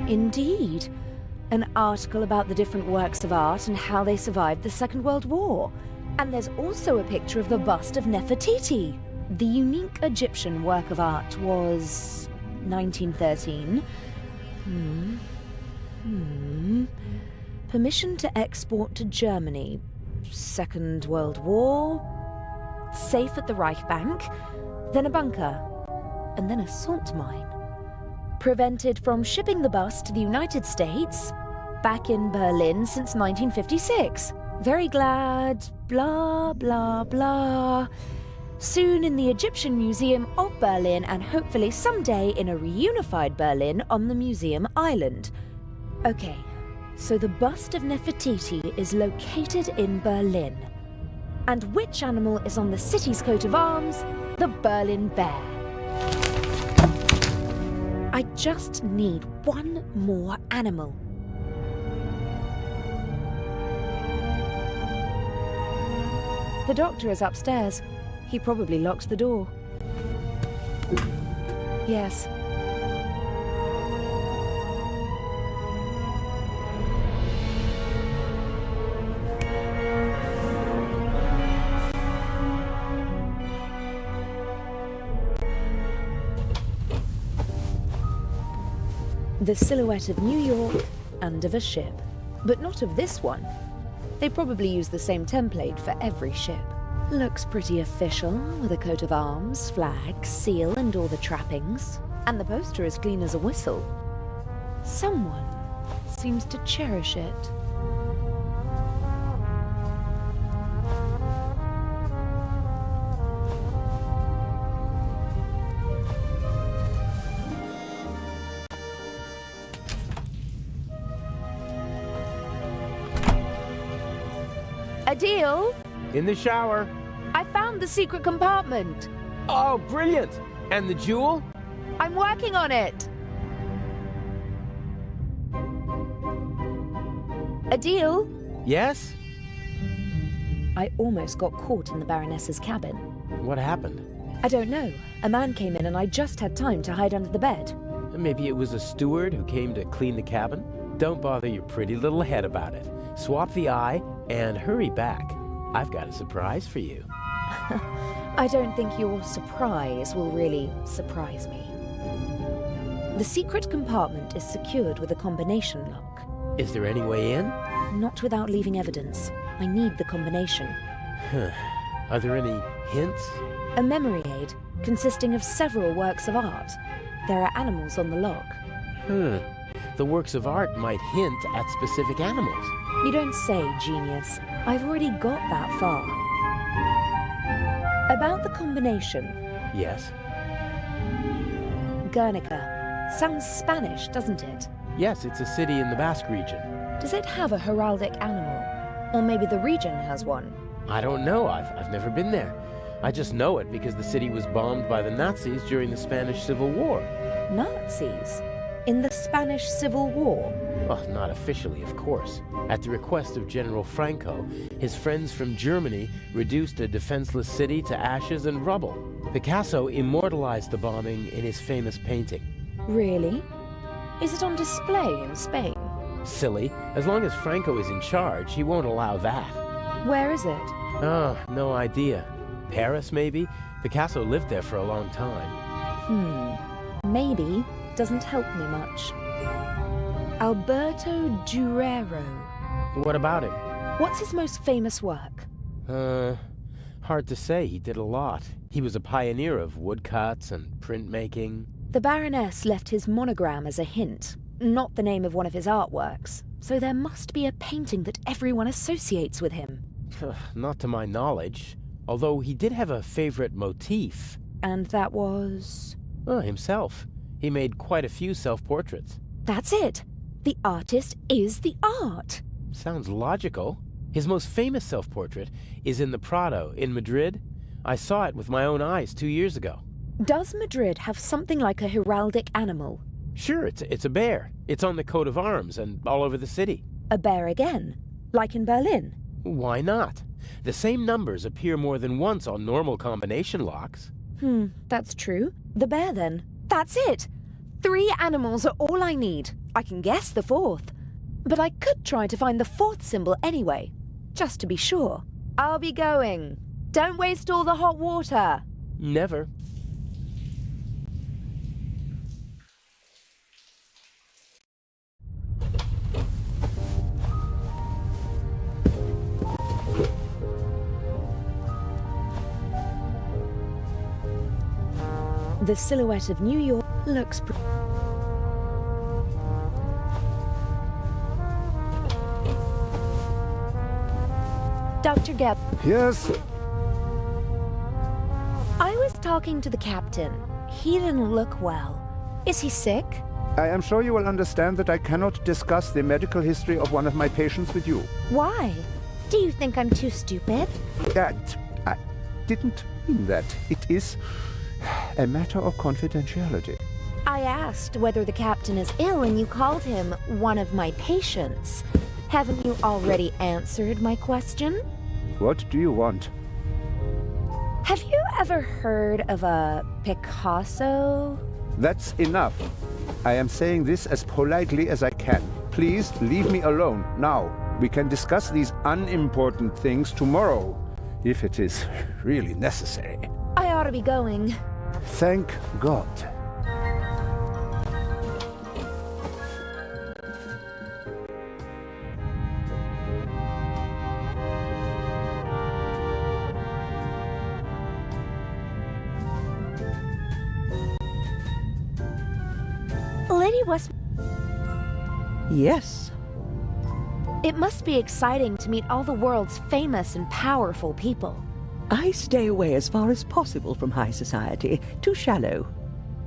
Indeed. An article about the different works of art and how they survived the Second World War. And there's also a picture of the bust of Nefertiti. The unique Egyptian work of art was... 1913. Permission to export to Germany. Second World War. Safe at the Reich Bank. Then a bunker. And then a salt mine. Prevented from shipping the bust to the United States. Back in Berlin since 1956. Very glad, blah, blah, blah. Soon in the Egyptian Museum of Berlin, and hopefully someday in a reunified Berlin on the museum island. Okay, so the bust of Nefertiti is located in Berlin. And which animal is on the city's coat of arms? The Berlin Bear. I just need one more animal. The doctor is upstairs. He probably locked the door. Yes. The silhouette of New York and of a ship. But not of this one. They probably use the same template for every ship. Looks pretty official, with a coat of arms, flag, seal, and all the trappings. And the poster is clean as a whistle. Someone seems to cherish it. Adil? In the shower. I found the secret compartment. Oh, brilliant! And the jewel? I'm working on it. Adil? Yes? I almost got caught in the Baroness's cabin. What happened? I don't know. A man came in and I just had time to hide under the bed. Maybe it was a steward who came to clean the cabin? Don't bother your pretty little head about it. Swap the eye and hurry back. I've got a surprise for you. I don't think your surprise will really surprise me. The secret compartment is secured with a combination lock. Is there any way in? Not without leaving evidence. I need the combination. Are there any hints? A memory aid consisting of several works of art. there are animals on the log. The works of art might hint at specific animals. You don't say, genius. I've already got that far. About the combination. Yes? Guernica. Sounds Spanish, doesn't it? Yes, it's a city in the Basque region. Does it have a heraldic animal? Or maybe the region has one? I don't know. I've never been there. I just know it because the city was bombed by the Nazis during the Spanish Civil War. Nazis? In the Spanish Civil War? Well, not officially, of course. At the request of General Franco, his friends from Germany reduced a defenseless city to ashes and rubble. Picasso immortalized the bombing in his famous painting. Really? Is it on display in Spain? Silly. As long as Franco is in charge, he won't allow that. Where is it? Oh, no idea. Paris, maybe? Picasso lived there for a long time. Maybe doesn't help me much. Alberto Durero. What about him? What's his most famous work? Hard to say. He did a lot. He was a pioneer of woodcuts and printmaking. The Baroness left his monogram as a hint, not the name of one of his artworks, so there must be a painting that everyone associates with him. Not to my knowledge, although he did have a favorite motif. And that was? Himself. He made quite a few self-portraits. That's it. The artist is the art. Sounds logical. His most famous self-portrait is in the Prado in Madrid. I saw it with my own eyes 2 years ago. Does Madrid have something like a heraldic animal? Sure, it's a bear. It's on the coat of arms and all over the city. A bear again? Like in Berlin? Why not? The same numbers appear more than once on normal combination locks. That's true. The bear then. That's it! 3 animals are all I need. I can guess the 4th. But I could try to find the 4th symbol anyway, just to be sure. I'll be going. Don't waste all the hot water. Never. The silhouette of New York looks Dr. Gebb. Yes? I was talking to the captain. He didn't look well. Is he sick? I am sure you will understand that I cannot discuss the medical history of one of my patients with you. Why? Do you think I'm too stupid? I didn't mean that. It is a matter of confidentiality. I asked whether the captain is ill and you called him one of my patients. Haven't you already answered my question? What do you want? Have you ever heard of a Picasso? That's enough. I am saying this as politely as I can. Please leave me alone now. We can discuss these unimportant things tomorrow, if it is really necessary. I ought to be going. Thank God. Lady West... Yes. It must be exciting to meet all the world's famous and powerful people. I stay away as far as possible from high society. Too shallow.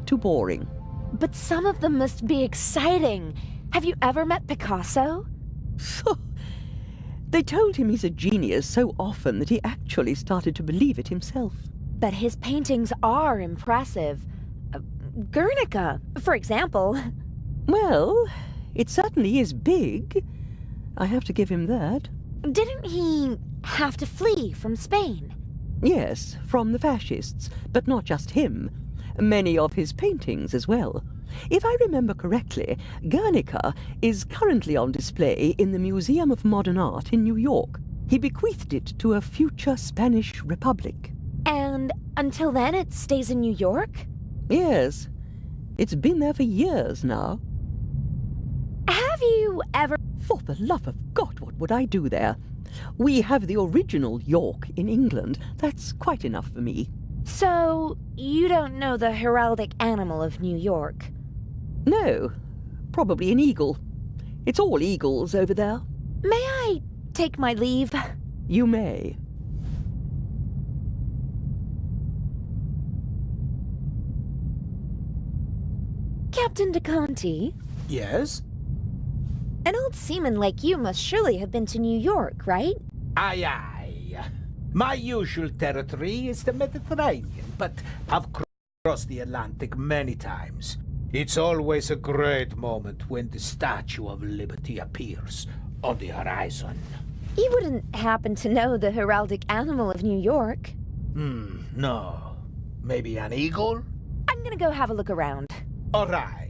Too boring. But some of them must be exciting. Have you ever met Picasso? They told him he's a genius so often that he actually started to believe it himself. But his paintings are impressive. Guernica, for example. Well, it certainly is big. I have to give him that. Didn't he have to flee from Spain? Yes, from the fascists, but not just him. Many of his paintings as well. If I remember correctly, Guernica is currently on display in the Museum of Modern Art in New York. He bequeathed it to a future Spanish republic. And until then it stays in New York? Yes. It's been there for years now. Have you ever... For the love of God, what would I do there? We have the original York in England. That's quite enough for me. So, you don't know the heraldic animal of New York? No, probably an eagle. It's all eagles over there. May I take my leave? You may. Captain DeConti, Yes? an old seaman like you must surely have been to New York, right? Aye, aye. My usual territory is the Mediterranean, but I've crossed the Atlantic many times. It's always a great moment when the Statue of Liberty appears on the horizon. You wouldn't happen to know the heraldic animal of New York. No. Maybe an eagle? I'm gonna go have a look around. All right.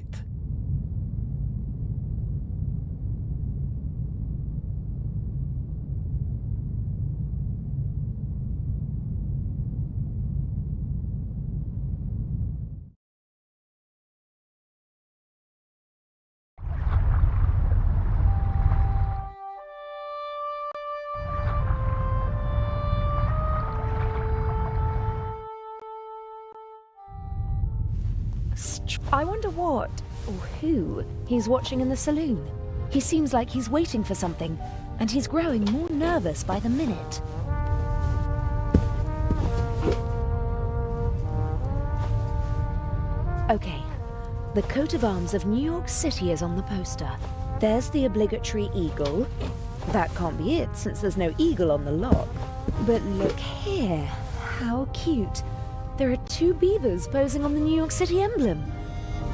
I wonder what, or who, he's watching in the saloon. He seems like he's waiting for something, and he's growing more nervous by the minute. Okay, the coat of arms of New York City is on the poster. There's the obligatory eagle. That can't be it, since there's no eagle on the lock. But look here, how cute. There are two beavers posing on the New York City emblem.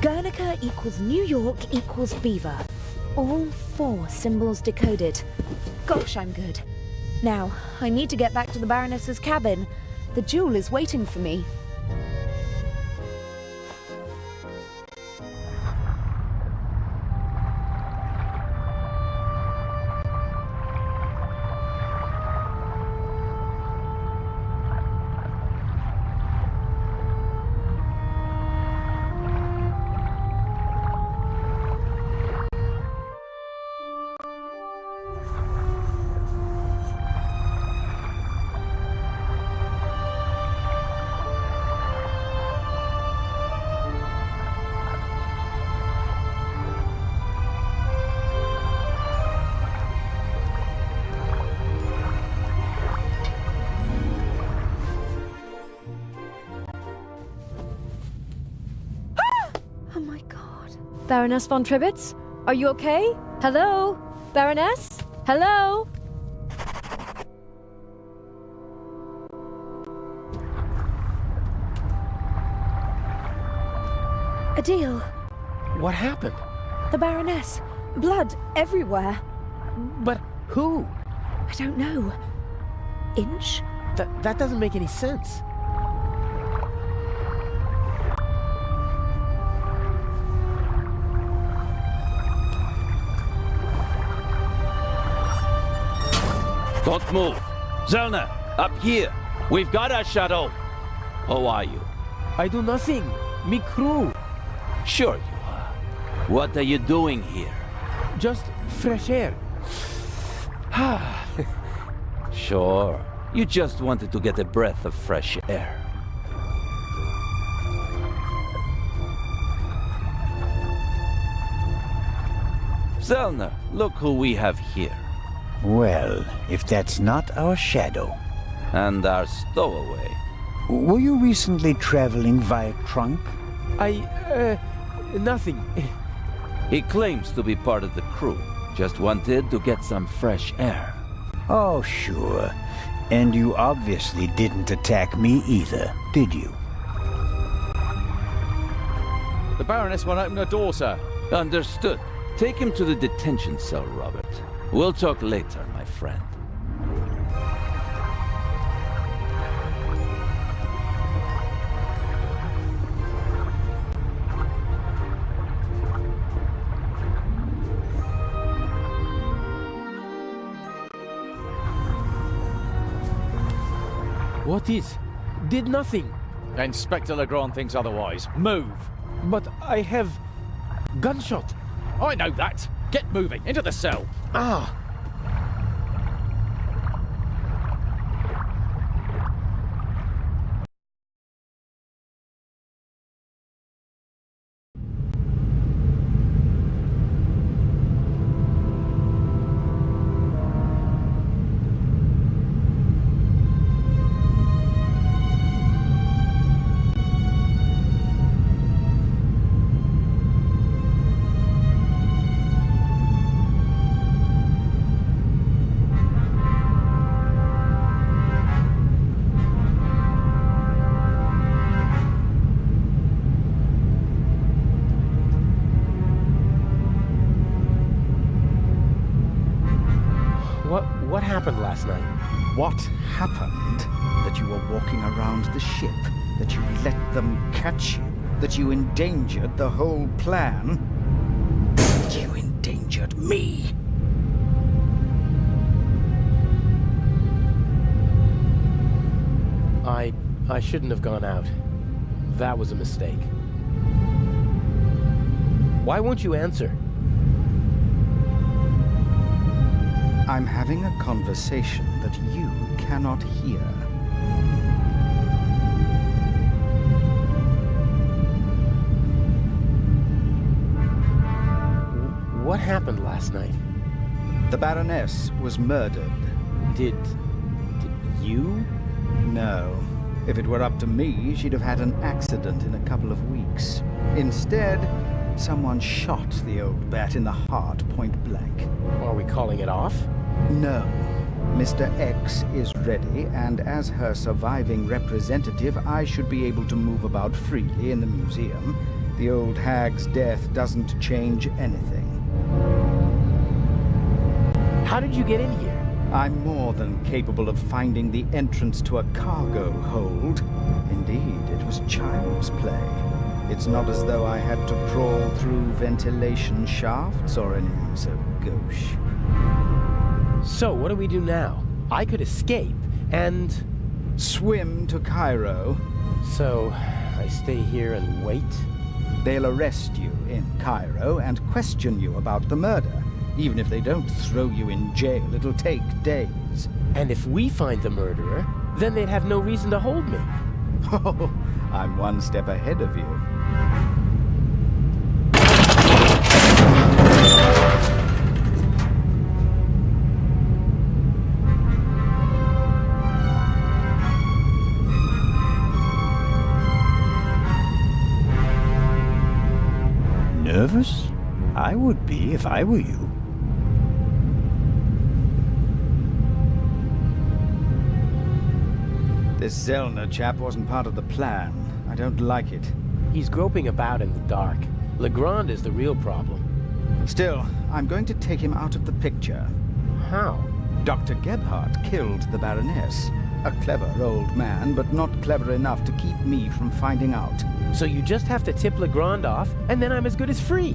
Guernica equals New York equals beaver. All 4 symbols decoded. Gosh, I'm good. Now, I need to get back to the Baroness's cabin. The jewel is waiting for me. Oh my god. Baroness von Tribitz? Are you okay? Hello? Baroness? Hello? Adele, What happened? the Baroness. Blood everywhere. But who? I don't know. Inch? That doesn't make any sense. Don't move. Zelna, up here. We've got our shadow. How are you? I do nothing. Me crew. Sure you are. What are you doing here? Just fresh air. Sure. You just wanted to get a breath of fresh air. Zelna, look who we have here. Well, if that's not our shadow. And our stowaway. Were you recently traveling via trunk? Nothing. He claims to be part of the crew. Just wanted to get some fresh air. Oh, sure. And you obviously didn't attack me either, did you? The Baroness won't open her door, sir. Understood. Take him to the detention cell, Robert. We'll talk later, my friend. What is? Did nothing. Inspector Legrand thinks otherwise. Move! But I have... gunshot. I know that! Get moving! Into the cell! Ah! What happened last night? What happened? That you were walking around the ship, that you let them catch you, that you endangered the whole plan. You endangered me. I shouldn't have gone out. That was a mistake. Why won't you answer? I'm having a conversation that you cannot hear. What happened last night? The Baroness was murdered. Did you? No. If it were up to me, she'd have had an accident in a couple of weeks. Instead, someone shot the old bat in the heart point blank. Are we calling it off? No. Mr. X is ready, and as her surviving representative, I should be able to move about freely in the museum. The old hag's death doesn't change anything. How did you get in here? I'm more than capable of finding the entrance to a cargo hold. Indeed, it was child's play. It's not as though I had to crawl through ventilation shafts or anything so gauche. So, what do we do now? I could escape and... swim to Cairo. So, I stay here and wait? They'll arrest you in Cairo and question you about the murder. Even if they don't throw you in jail, it'll take days. And if we find the murderer, then they'd have no reason to hold me. Oh, I'm one step ahead of you. Nervous? I would be if I were you. This Zellner chap wasn't part of the plan. I don't like it. He's groping about in the dark. Legrand is the real problem. Still, I'm going to take him out of the picture. How? Dr. Gebhardt killed the Baroness. A clever old man, but not clever enough to keep me from finding out. So you just have to tip Legrand off, and then I'm as good as free.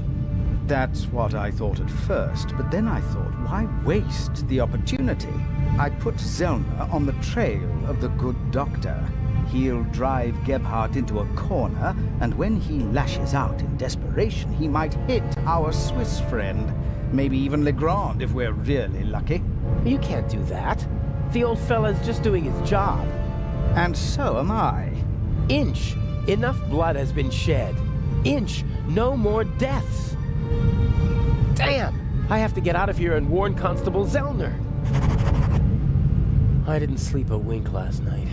That's what I thought at first, but then I thought, why waste the opportunity? I put Zellner on the trail of the good doctor. He'll drive Gebhardt into a corner, and when he lashes out in desperation, he might hit our Swiss friend. Maybe even Legrand, if we're really lucky. You can't do that. The old fella's just doing his job. And so am I. Inch. Enough blood has been shed. Inch. No more deaths. Damn! I have to get out of here and warn Constable Zellner. I didn't sleep a wink last night.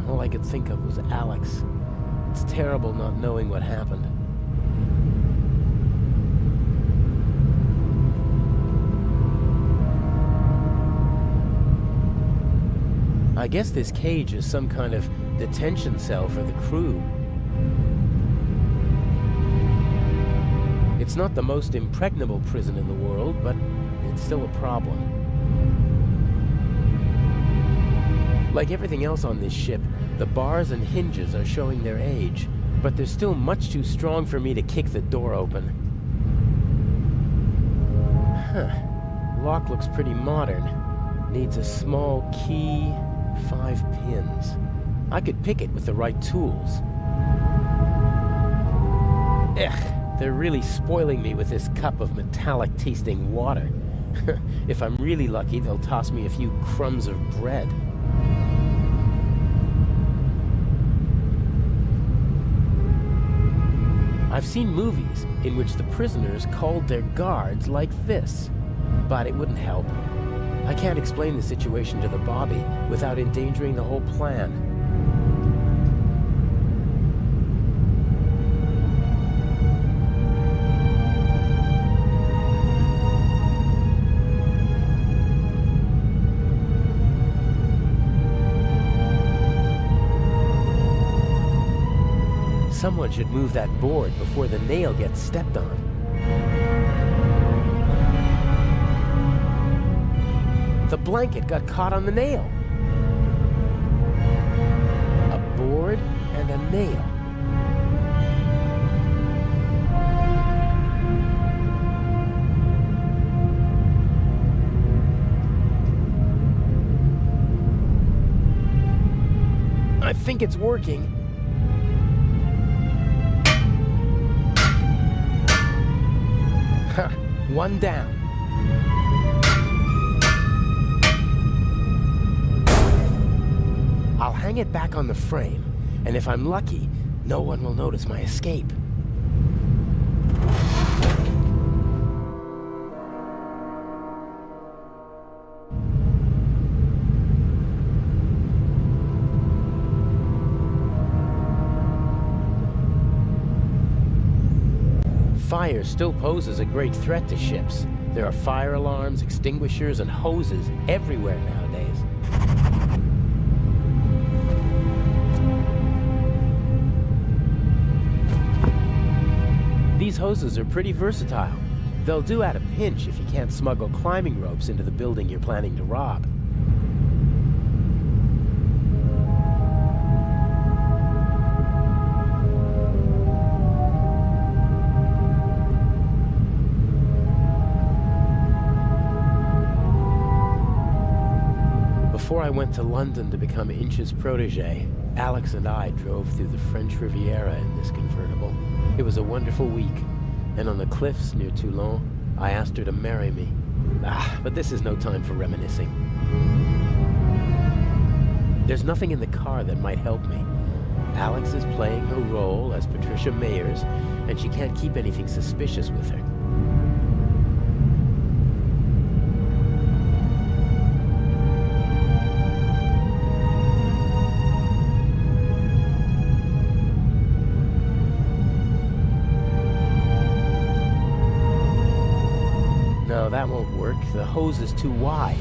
All I could think of was Alex. It's terrible not knowing what happened. I guess this cage is some kind of detention cell for the crew. It's not the most impregnable prison in the world, but it's still a problem. Like everything else on this ship, the bars and hinges are showing their age, but they're still much too strong for me to kick the door open. Huh. Lock looks pretty modern. Needs a small key, 5 pins. I could pick it with the right tools. Ugh. They're really spoiling me with this cup of metallic-tasting water. If I'm really lucky, they'll toss me a few crumbs of bread. I've seen movies in which the prisoners called their guards like this, but it wouldn't help. I can't explain the situation to the Bobby without endangering the whole plan. Someone should move that board before the nail gets stepped on. The blanket got caught on the nail. A board and a nail. I think it's working. Ha! One down. I'll hang it back on the frame, and if I'm lucky, no one will notice my escape. Fire still poses a great threat to ships. There are fire alarms, extinguishers, and hoses everywhere nowadays. These hoses are pretty versatile. They'll do at a pinch if you can't smuggle climbing ropes into the building you're planning to rob. Before I went to London to become Inch's protege, Alex and I drove through the French Riviera in this convertible. It was a wonderful week, and on the cliffs near Toulon, I asked her to marry me. But this is no time for reminiscing. There's nothing in the car that might help me. Alex is playing her role as Patricia Mayers, and she can't keep anything suspicious with her. No, that won't work. The hose is too wide.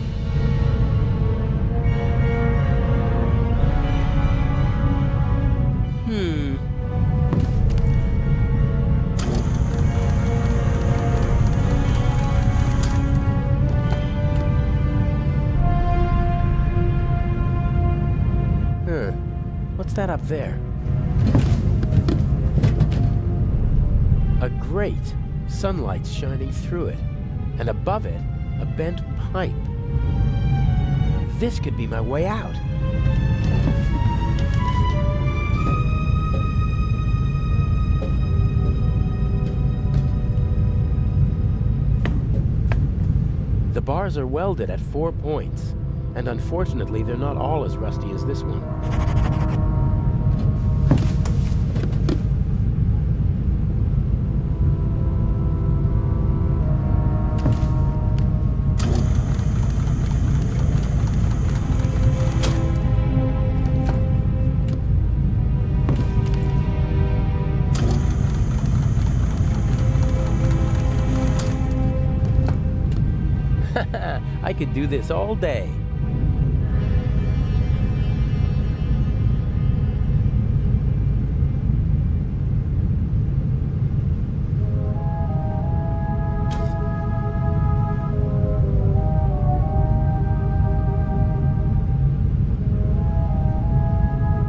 What's that up there? A grate. Sunlight's shining through it. And above it, a bent pipe. This could be my way out. The bars are welded at 4 points, and unfortunately they're not all as rusty as this one. I could do this all day.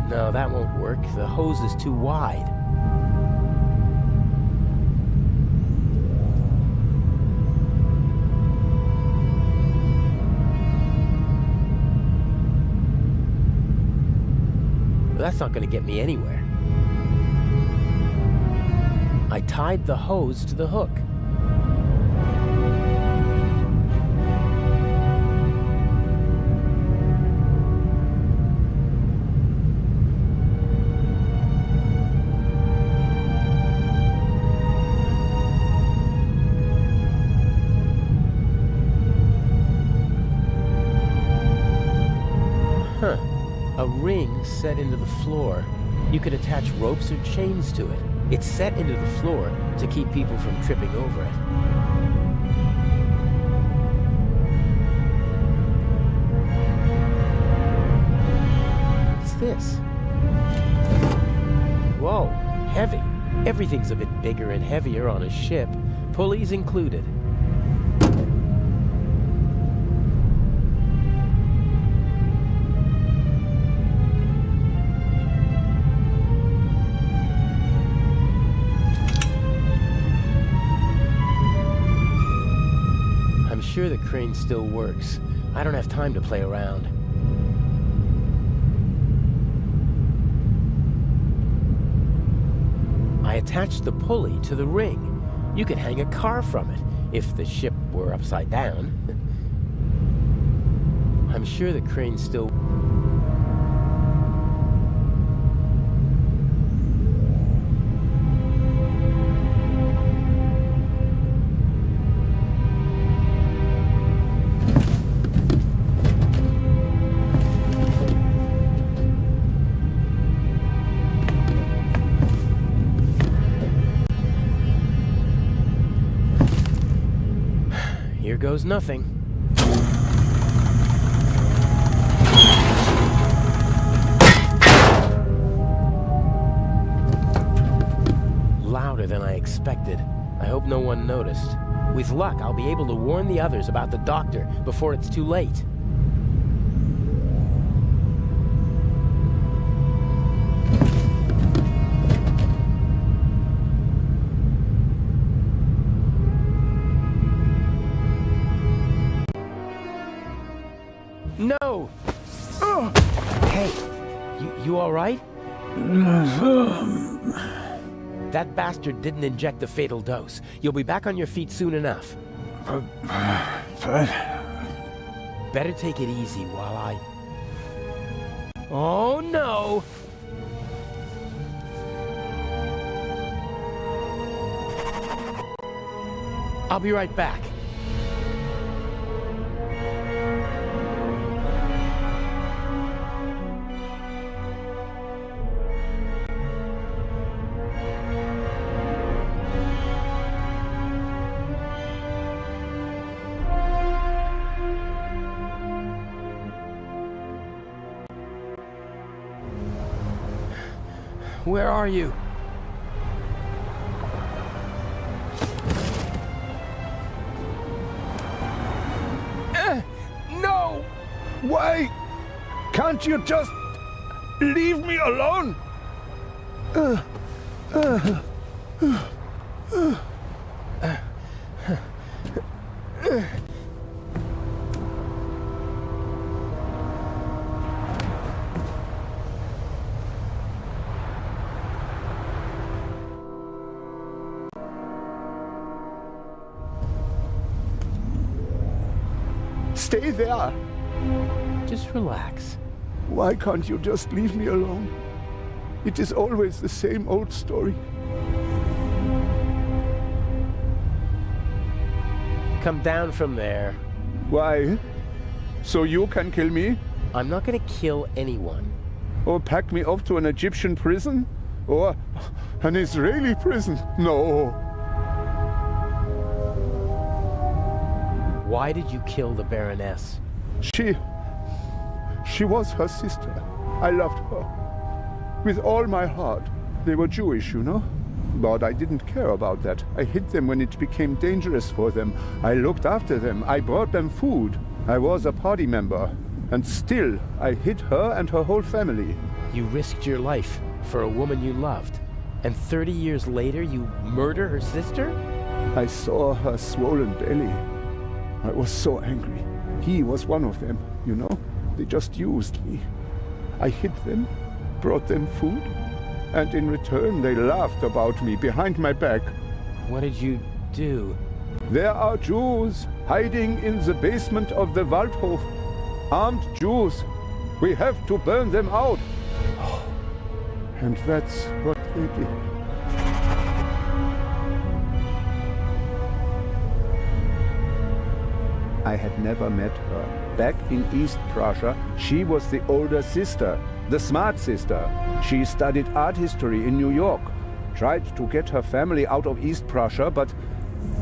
No, that won't work. The hose is too wide. That's not going to get me anywhere. I tied the hose to the hook. A ring set into the floor. You could attach ropes or chains to it. It's set into the floor to keep people from tripping over it. What's this? Whoa, heavy. Everything's a bit bigger and heavier on a ship, pulleys included. crane still works. I don't have time to play around. I attached the pulley to the ring. You could hang a car from it, if the ship were upside down. I'm sure the crane still... Here goes nothing. Louder than I expected. I hope no one noticed. With luck, I'll be able to warn the others about the doctor before it's too late. No! Hey, you all right? That bastard didn't inject the fatal dose. You'll be back on your feet soon enough. Better take it easy while I... Oh, no! I'll be right back. Where are you? No! Why? Can't you just leave me alone? Stay there. Just relax. Why can't you just leave me alone? It is always the same old story. Come down from there. Why? So you can kill me? I'm not gonna kill anyone. Or pack me off to an Egyptian prison? Or an Israeli prison? No. Why did you kill the Baroness? She was her sister. I loved her. With all my heart. They were Jewish, you know? But I didn't care about that. I hid them when it became dangerous for them. I looked after them. I brought them food. I was a party member. And still, I hid her and her whole family. You risked your life for a woman you loved. And 30 years later, you murder her sister? I saw her swollen belly. I was so angry. He was one of them, you know? They just used me. I hid them, brought them food, and in return they laughed about me behind my back. What did you do? There are Jews hiding in the basement of the Waldhof. Armed Jews. We have to burn them out. And that's what they did. I had never met her. Back in East Prussia, she was the older sister, the smart sister. She studied art history in New York, tried to get her family out of East Prussia, but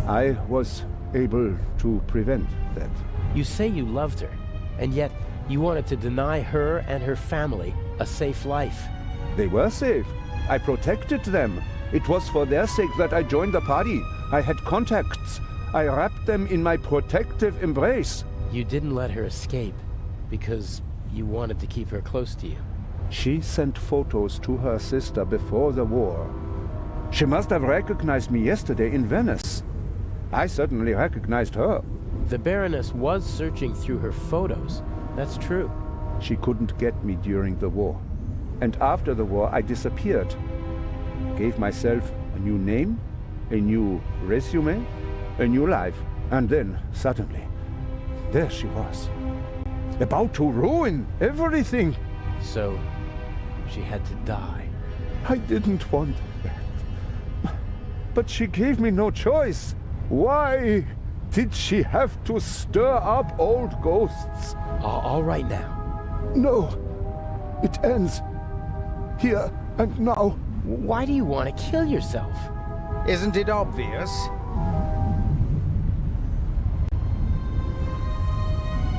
I was able to prevent that. You say you loved her, and yet you wanted to deny her and her family a safe life. They were safe. I protected them. It was for their sake that I joined the party. I had contacts. I wrapped them in my protective embrace. You didn't let her escape because you wanted to keep her close to you. She sent photos to her sister before the war. She must have recognized me yesterday in Venice. I certainly recognized her. The Baroness was searching through her photos. That's true. She couldn't get me during the war. And after the war, I disappeared. Gave myself a new name, a new resume, a new life. And then, suddenly, there she was. About to ruin everything. So, she had to die. I didn't want that. But she gave me no choice. Why did she have to stir up old ghosts? All right now. No. It ends. Here and now. Why do you want to kill yourself? Isn't it obvious?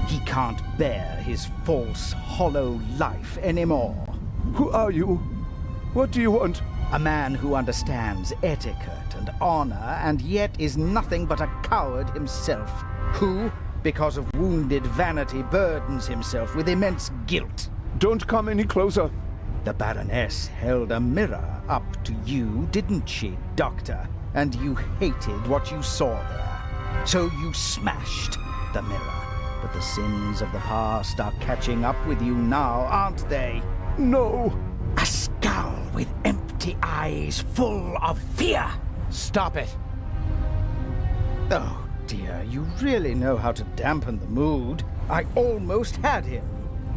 He can't bear his false, hollow life anymore. Who are you? What do you want? A man who understands etiquette and honor, and yet is nothing but a coward himself. Who, because of wounded vanity, burdens himself with immense guilt. Don't come any closer. The Baroness held a mirror up to you, didn't she, Doctor? And you hated what you saw there. So you smashed the mirror. But the sins of the past are catching up with you now, aren't they? No. A skull with empty eyes full of fear. Stop it. Oh, dear, you really know how to dampen the mood. I almost had him.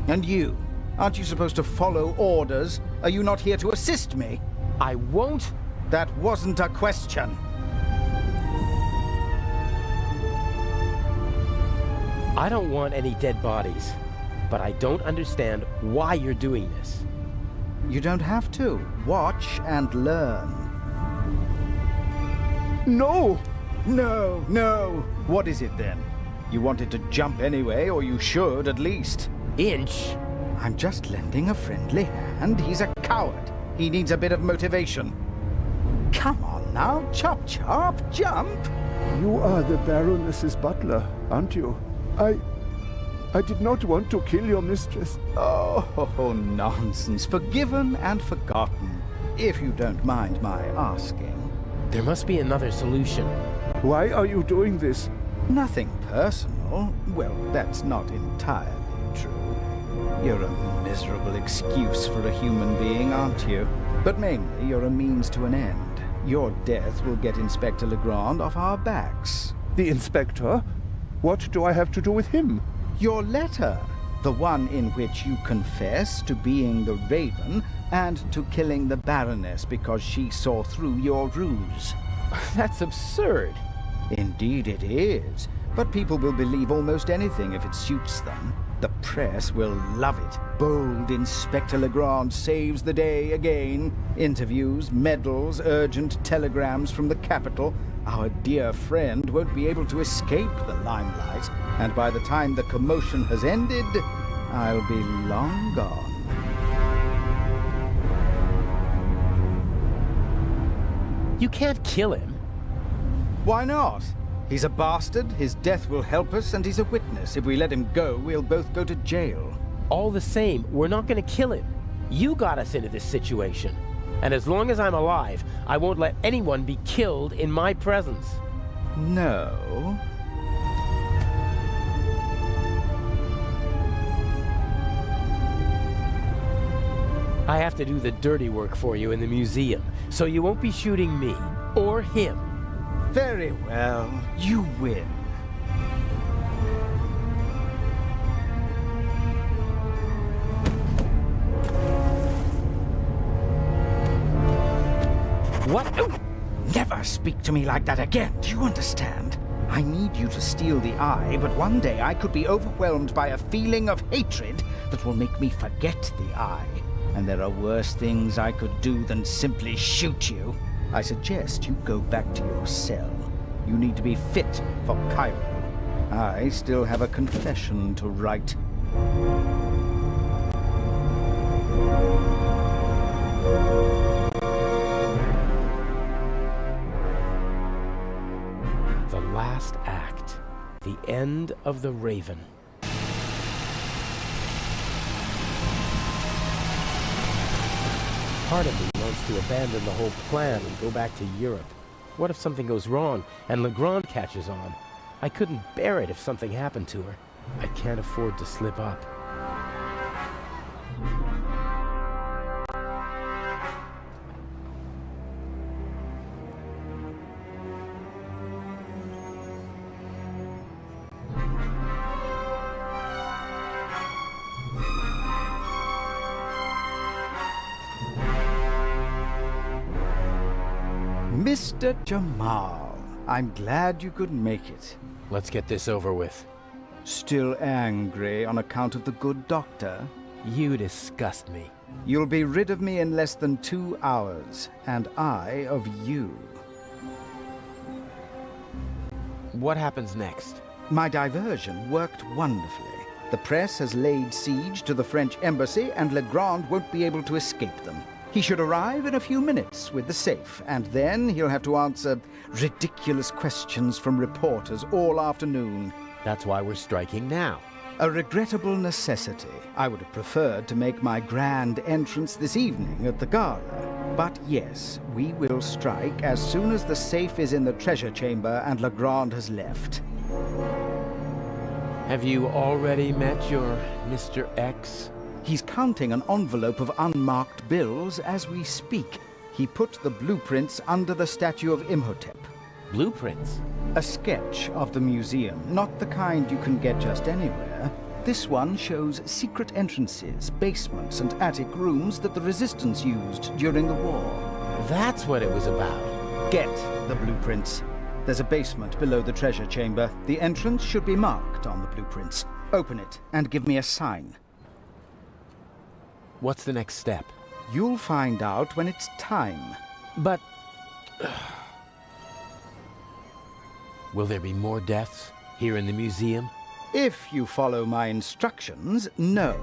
And you? Aren't you supposed to follow orders? Are you not here to assist me? I won't. That wasn't a question. I don't want any dead bodies, but I don't understand why you're doing this. You don't have to. Watch and learn. No! No, no! What is it then? You wanted to jump anyway, or you should at least. Inch? I'm just lending a friendly hand. He's a coward. He needs a bit of motivation. Come on now, chop chop, jump! You are the Baroness's butler, aren't you? I did not want to kill your mistress. Oh, nonsense. Forgiven and forgotten, if you don't mind my asking. There must be another solution. Why are you doing this? Nothing personal. Well, that's not entirely true. You're a miserable excuse for a human being, aren't you? But mainly, you're a means to an end. Your death will get Inspector Legrand off our backs. The inspector? What do I have to do with him? Your letter. The one in which you confess to being the Raven and to killing the Baroness because she saw through your ruse. That's absurd. Indeed it is. But people will believe almost anything if it suits them. The press will love it. Bold Inspector Legrand saves the day again. Interviews, medals, urgent telegrams from the capital. Our dear friend won't be able to escape the limelight. And by the time the commotion has ended, I'll be long gone. You can't kill him. Why not? He's a bastard, his death will help us, and he's a witness. If we let him go, we'll both go to jail. All the same, we're not going to kill him. You got us into this situation. And as long as I'm alive, I won't let anyone be killed in my presence. No. I have to do the dirty work for you in the museum, so you won't be shooting me or him. Very well, you win. What? Ooh. Never speak to me like that again, do you understand? I need you to steal the eye, but one day I could be overwhelmed by a feeling of hatred that will make me forget the eye. And there are worse things I could do than simply shoot you. I suggest you go back to your cell. You need to be fit for Cairo. I still have a confession to write. The last act. The end of the Raven. Part of me wants to abandon the whole plan and go back to Europe. What if something goes wrong and Legrand catches on? I couldn't bear it if something happened to her. I can't afford to slip up. Mr. Jamal, I'm glad you could make it. Let's get this over with. Still angry on account of the good doctor? You disgust me. You'll be rid of me in less than 2 hours, and I of you. What happens next? My diversion worked wonderfully. The press has laid siege to the French embassy, and Legrand won't be able to escape them. He should arrive in a few minutes with the safe, and then he'll have to answer ridiculous questions from reporters all afternoon. That's why we're striking now. A regrettable necessity. I would have preferred to make my grand entrance this evening at the gala. But yes, we will strike as soon as the safe is in the treasure chamber and Legrand has left. Have you already met your Mr. X? He's counting an envelope of unmarked bills as we speak. He put the blueprints under the statue of Imhotep. Blueprints? A sketch of the museum, not the kind you can get just anywhere. This one shows secret entrances, basements, and attic rooms that the Resistance used during the war. That's what it was about. Get the blueprints. There's a basement below the treasure chamber. The entrance should be marked on the blueprints. Open it and give me a sign. What's the next step? You'll find out when it's time. But... will there be more deaths here in the museum? If you follow my instructions, no.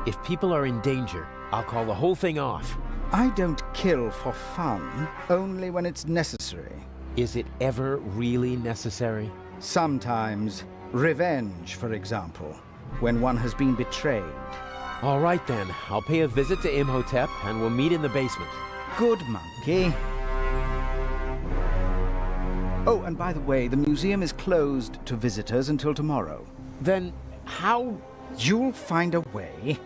If people are in danger, I'll call the whole thing off. I don't kill for fun, only when it's necessary. Is it ever really necessary? Sometimes. Revenge, for example, when one has been betrayed. All right then, I'll pay a visit to Imhotep and we'll meet in the basement. Good monkey. Oh, and by the way, the museum is closed to visitors until tomorrow. Then how... You'll find a way.